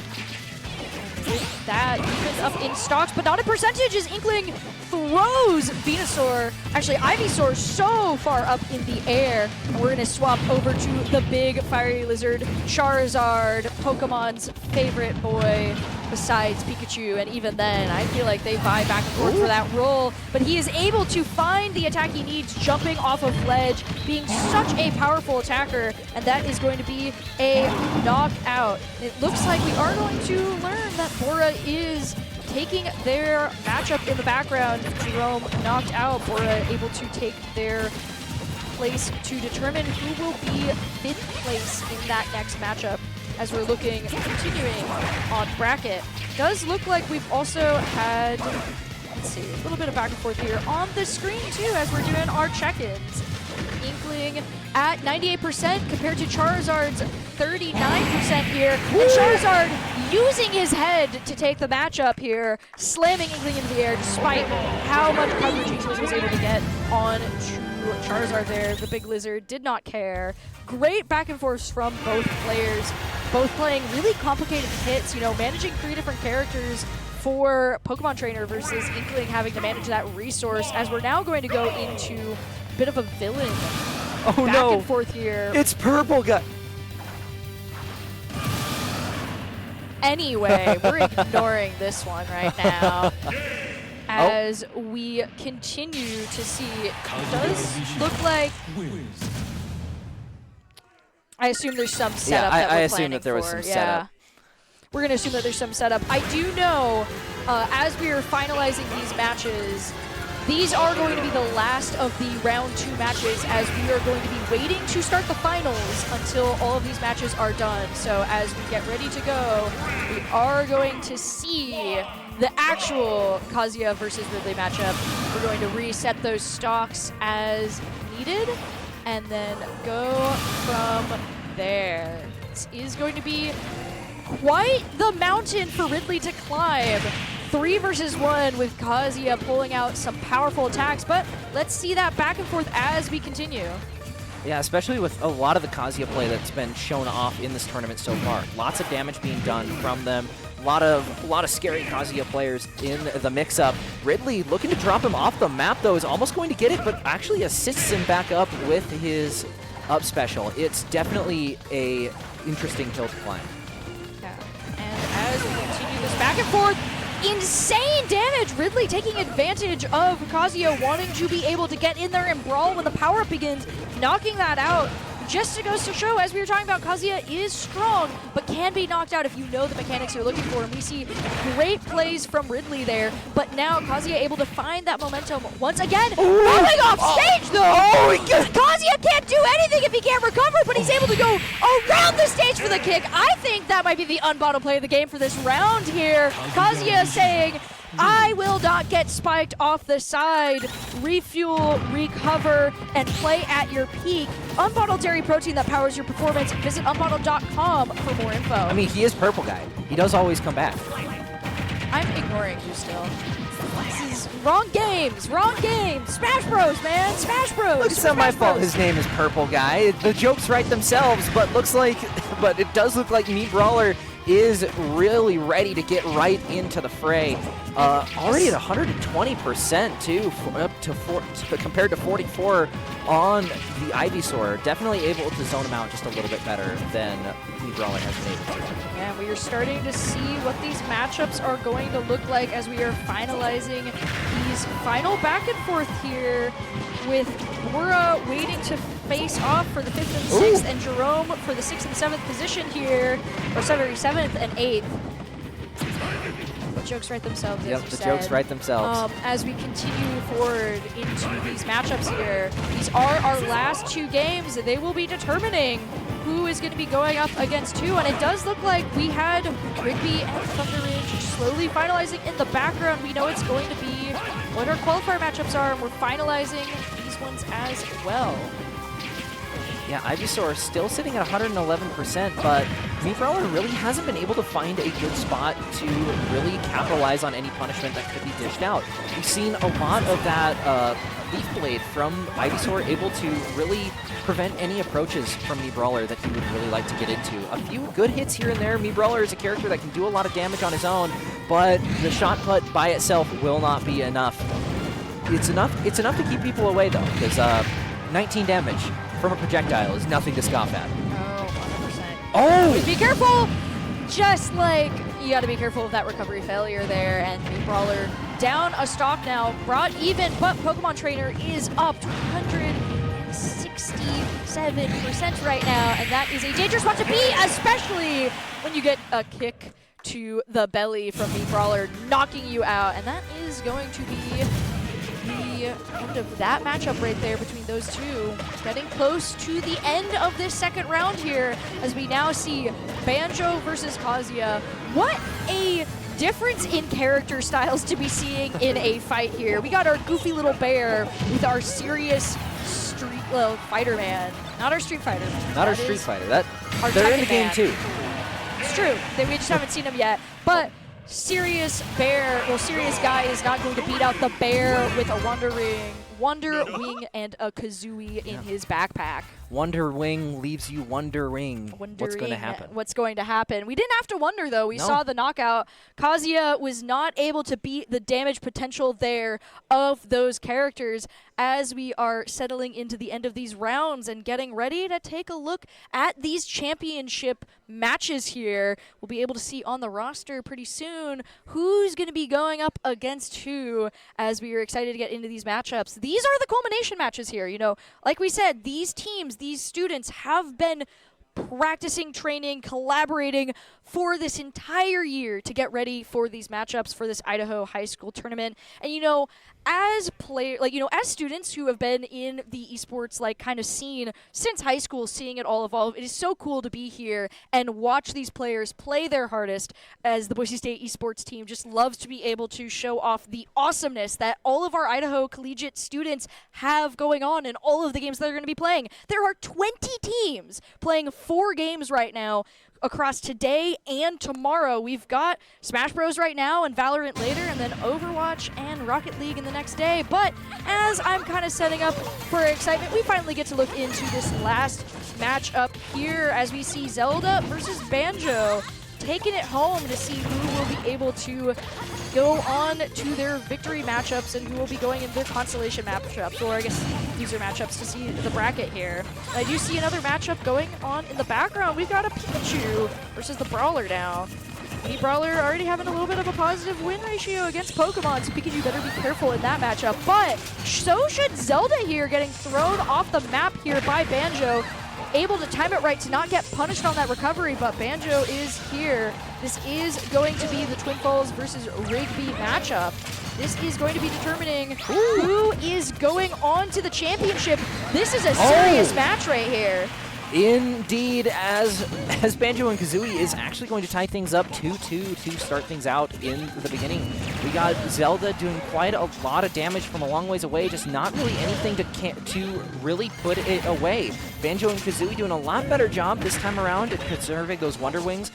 With that, even up in stocks, but not in percentages. Inkling throws Venusaur, actually Ivysaur, so far up in the air. And we're going to swap over to the big fiery lizard, Charizard, Pokemon's favorite boy besides Pikachu. And even then, I feel like they vie back and forth for that roll. But he is able to find the attack he needs, jumping off of ledge, being such a powerful attacker. And that is going to be a knockout. It looks like we are going to learn that Bora is taking their matchup in the background. Jerome knocked out. Bora able to take their place to determine who will be 5th place in that next matchup. As we're looking, continuing on bracket. Does look like we've also had, let's see, a little bit of back and forth here on the screen too as we're doing our check-ins. Inkling at 98% compared to Charizard's 39% here. And Charizard using his head to take the matchup here, slamming Inkling into the air despite how much coverage Inkling was able to get on Charizard there. The big lizard did not care. Great back and forth from both players. Both playing really complicated hits, you know, managing 3 different characters for Pokemon Trainer versus Inkling having to manage that resource, as we're now going to go into a bit of a villain back and forth here. It's Purple Guy. Anyway, we're ignoring this one right now as we continue to see. It does look like, I assume there's some setup that we're I assume that there was some setup. We're going to assume that there's some setup. I do know, as we are finalizing these matches, these are going to be the last of the round 2 matches, as we are going to be waiting to start the finals until all of these matches are done. So as we get ready to go, we are going to see the actual Kazuya versus Ridley matchup. We're going to reset those stocks as needed, and then go from there. This is going to be quite the mountain for Ridley to climb. 3 versus 1 with Kazuya pulling out some powerful attacks, but let's see that back and forth as we continue. Yeah, especially with a lot of the Kazuya play that's been shown off in this tournament so far. Lots of damage being done from them. A lot of scary Kazuya players in the mix-up. Ridley looking to drop him off the map, though, is almost going to get it, but actually assists him back up with his up special. It's definitely a interesting hill to climb. Yeah, and as we continue this back and forth, insane damage! Ridley taking advantage of Kazuya wanting to be able to get in there and brawl when the power-up begins, knocking that out. Just goes to show, as we were talking about, Kazuya is strong, but can be knocked out if you know the mechanics you're looking for. And we see great plays from Ridley there, but now Kazuya able to find that momentum once again. Falling off stage, though! Kazuya can't do anything if he can't recover, but he's able to go around the stage for the kick. I think that might be the unbottled play of the game for this round here. Kazuya saying, I will not get spiked off the side. Refuel, recover, and play at your peak. Unbottled dairy protein that powers your performance. Visit unbottled.com for more info. I mean, he is Purple Guy. He does always come back. I'm ignoring you still. This is wrong games. Wrong games. Smash Bros, man. Smash Bros. Look, it's not my fault his name is Purple Guy. The jokes write themselves, but it does look like Meat Brawler is really ready to get right into the fray. Already at 120% too, compared to 44 on the Ivysaur. Definitely able to zone him out just a little bit better than Brawler has been able to. And we are starting to see what these matchups are going to look like as we are finalizing these final back and forth here, with Bora waiting to face off for the 5th and 6th, and Jerome for the 6th and 7th position here, or sorry, 7th and 8th. The jokes write themselves, yep, the jokes write themselves. As we continue forward into these matchups here, these are our last 2 games. They will be determining who is going to be going up against who, and it does look like we had Rigby and Thunder Ridge slowly finalizing in the background. We know it's going to be what our qualifier matchups are, and we're finalizing these ones as well. Yeah, Ivysaur still sitting at 111%, but Brawler really hasn't been able to find a good spot to really capitalize on any punishment that could be dished out. We've seen a lot of that Leaf Blade from Ivysaur able to really prevent any approaches from Brawler that he would really like to get into. A few good hits here and there. Brawler is a character that can do a lot of damage on his own, but the shot put by itself will not be enough. It's enough to keep people away though, because 19 damage from a projectile is nothing to scoff at. Oh, 100%. Oh! Be careful! Just like, you gotta be careful of that recovery failure there, and Brawler down a stock now, brought even, but Pokemon Trainer is up to 167% right now, and that is a dangerous spot to be, especially when you get a kick to the belly from Brawler, knocking you out, and that is going to be the end of that matchup right there between those two. Getting close to the end of this second round here, as we now see Banjo versus Kazuya. What a difference in character styles to be seeing in a fight here. We got our goofy little bear with our serious fighter man. Not our Street Fighter man. Not our Street Fighter. They're in the game too. It's true. We just haven't seen them yet. But serious guy is not going to beat out the bear with a Wonder Wing and a Kazooie in his backpack. Wonder Wing leaves you wondering what's going to happen. What's going to happen. We didn't have to wonder, though. We saw the knockout. Kazuya was not able to beat the damage potential there of those characters as we are settling into the end of these rounds and getting ready to take a look at these championship matches here. We'll be able to see on the roster pretty soon who's going to be going up against who as we are excited to get into these matchups. These are the culmination matches here. You know, like we said, these teams, these students have been practicing, training, collaborating for this entire year to get ready for these matchups for this Idaho high school tournament. And you know, as students who have been in the esports kind of scene since high school, seeing it all evolve, it is so cool to be here and watch these players play their hardest, as the Boise State esports team just loves to be able to show off the awesomeness that all of our Idaho collegiate students have going on in all of the games that they're going to be playing. There are 20 teams playing 4 games right now across today and tomorrow. We've got Smash Bros right now and Valorant later, and then Overwatch and Rocket League in the next day. But as I'm kind of setting up for excitement, we finally get to look into this last matchup here as we see Zelda versus Banjo taking it home to see who will be able to go on to their victory matchups and who will be going in their constellation matchups, or I guess loser matchups, to see the bracket here. I do see another matchup going on in the background. We've got a Pikachu versus the Brawler now. Brawler already having a little bit of a positive win ratio against Pokemon, so Pikachu better be careful in that matchup. But so should Zelda here, getting thrown off the map here by Banjo. Able to time it right to not get punished on that recovery, but Banjo is here. This is going to be the Twin Falls versus Rigby matchup. This is going to be determining who is going on to the championship. This is a serious match right here. Indeed, as Banjo and Kazooie is actually going to tie things up 2-2 to start things out in the beginning. We got Zelda doing quite a lot of damage from a long ways away, just not really anything to really put it away. Banjo and Kazooie doing a lot better job this time around at conserving those Wonder Wings.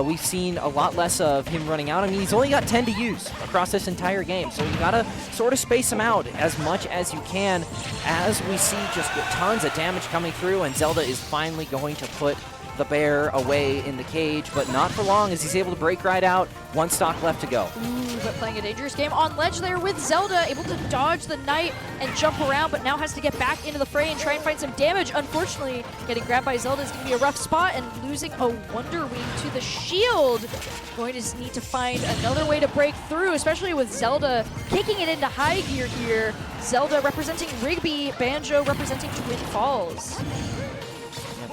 We've seen a lot less of him running out. I mean, he's only got 10 to use across this entire game, so you gotta sort of space him out as much as you can, as we see just tons of damage coming through, and Zelda is finally going to put the bear away in the cage, but not for long as he's able to break right out. One stock left to go. Ooh, but playing a dangerous game on ledge there with Zelda, able to dodge the knight and jump around, but now has to get back into the fray and try and find some damage. Unfortunately, getting grabbed by Zelda is going to be a rough spot, and losing a Wonder Wing to the shield. Going to need to find another way to break through, especially with Zelda kicking it into high gear here. Zelda representing Rigby, Banjo representing Twin Falls.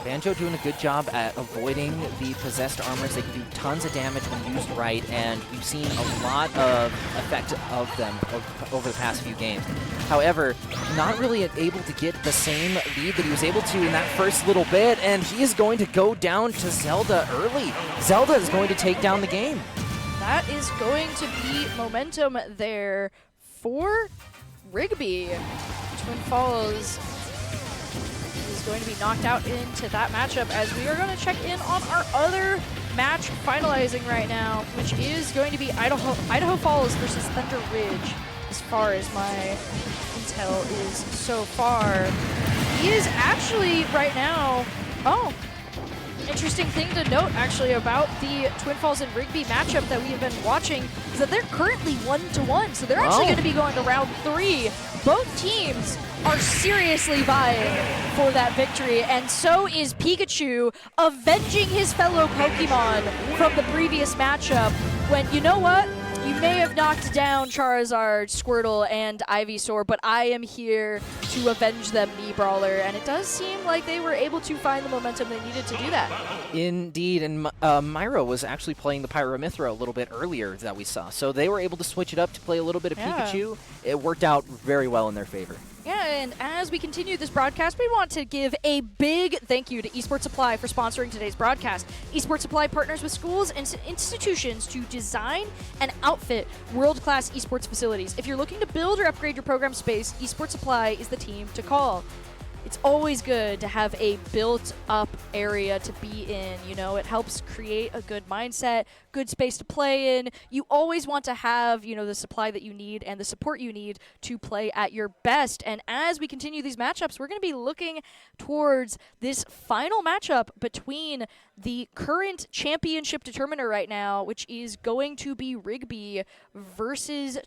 Banjo doing a good job at avoiding the possessed armors. They can do tons of damage when used right, and we've seen a lot of effect of them over the past few games. However, not really able to get the same lead that he was able to in that first little bit, and he is going to go down to Zelda early. Zelda is going to take down the game. That is going to be momentum there for Rigby. Twin Falls is going to be knocked out into that matchup, as we are going to check in on our other match finalizing right now, which is going to be Idaho Falls versus Thunder Ridge, as far as my intel is so far. He is actually right now, interesting thing to note actually about the Twin Falls and Rigby matchup that we have been watching is that they're currently 1-1, so they're actually going to be going to round 3. Both teams are seriously vying for that victory, and so is Pikachu avenging his fellow Pokemon from the previous matchup when, you know what? You may have knocked down Charizard, Squirtle, and Ivysaur, but I am here to avenge them, me Brawler. And it does seem like they were able to find the momentum they needed to do that. Indeed, and Myra was actually playing the Pyramithra a little bit earlier that we saw. So they were able to switch it up to play a little bit of Pikachu. It worked out very well in their favor. Yeah, and as we continue this broadcast, we want to give a big thank you to Esports Supply for sponsoring today's broadcast. Esports Supply partners with schools and institutions to design and outfit world-class esports facilities. If you're looking to build or upgrade your program space, Esports Supply is the team to call. It's always good to have a built-up area to be in. You know, it helps create a good mindset, good space to play in. You always want to have, you know, the supply that you need and the support you need to play at your best. And as we continue these matchups, we're going to be looking towards this final matchup between the current championship determiner right now, which is going to be Rigby versus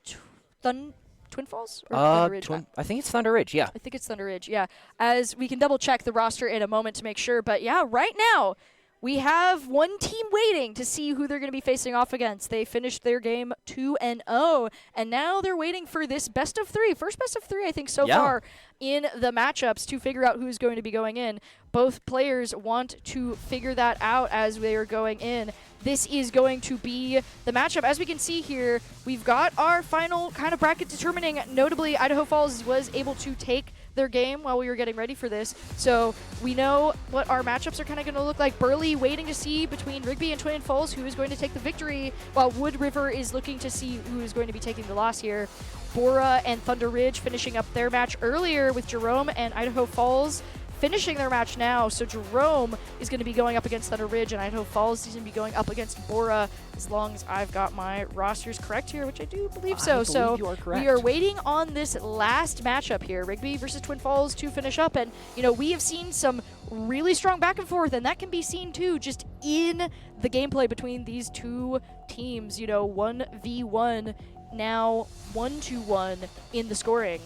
Twin Falls? Or Thunder Ridge? I think it's Thunder Ridge, yeah. I think it's Thunder Ridge, yeah. As we can double check the roster in a moment to make sure. But yeah, right now, we have one team waiting to see who they're going to be facing off against. They finished their game 2-0, and now they're waiting for this best of 3. First best of 3, I think, so far in the matchups to figure out who's going to be going in. Both players want to figure that out as they are going in. This is going to be the matchup. As we can see here, we've got our final kind of bracket determining. Notably, Idaho Falls was able to take their game while we were getting ready for this. So we know what our matchups are kind of going to look like. Burley waiting to see between Rigby and Twin Falls who is going to take the victory, while Wood River is looking to see who is going to be taking the loss here. Bora and Thunder Ridge finishing up their match earlier with Jerome and Idaho Falls finishing their match now. So Jerome is going to be going up against Thunder Ridge, and Idaho Falls is going to be going up against Bora, as long as I've got my rosters correct here, which I do believe so. So you are correct. We are waiting on this last matchup here, Rigby versus Twin Falls, to finish up. And, you know, we have seen some really strong back and forth, and that can be seen, too, just in the gameplay between these two teams. You know, 1v1, now 1-1 in the scoring.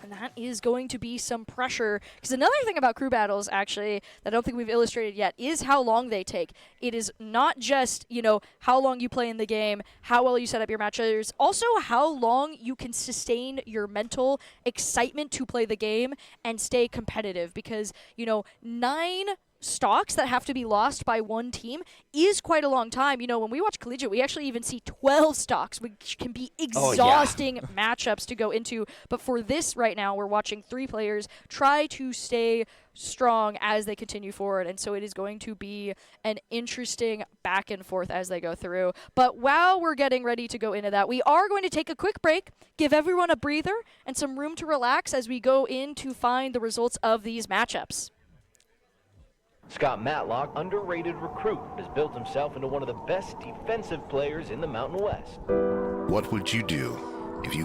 And that is going to be some pressure. Because another thing about crew battles, actually, that I don't think we've illustrated yet, is how long they take. It is not just, you know, how long you play in the game, how well you set up your matches, also how long you can sustain your mental excitement to play the game and stay competitive. Because, you know, 9 stocks that have to be lost by one team is quite a long time. You know, when we watch Collegiate, we actually even see 12 stocks, which can be exhausting matchups to go into. But for this right now, we're watching 3 players try to stay strong as they continue forward. And so it is going to be an interesting back and forth as they go through. But while we're getting ready to go into that, we are going to take a quick break, give everyone a breather and some room to relax as we go in to find the results of these matchups. Scott Matlock, underrated recruit, has built himself into one of the best defensive players in the Mountain West. What would you do if you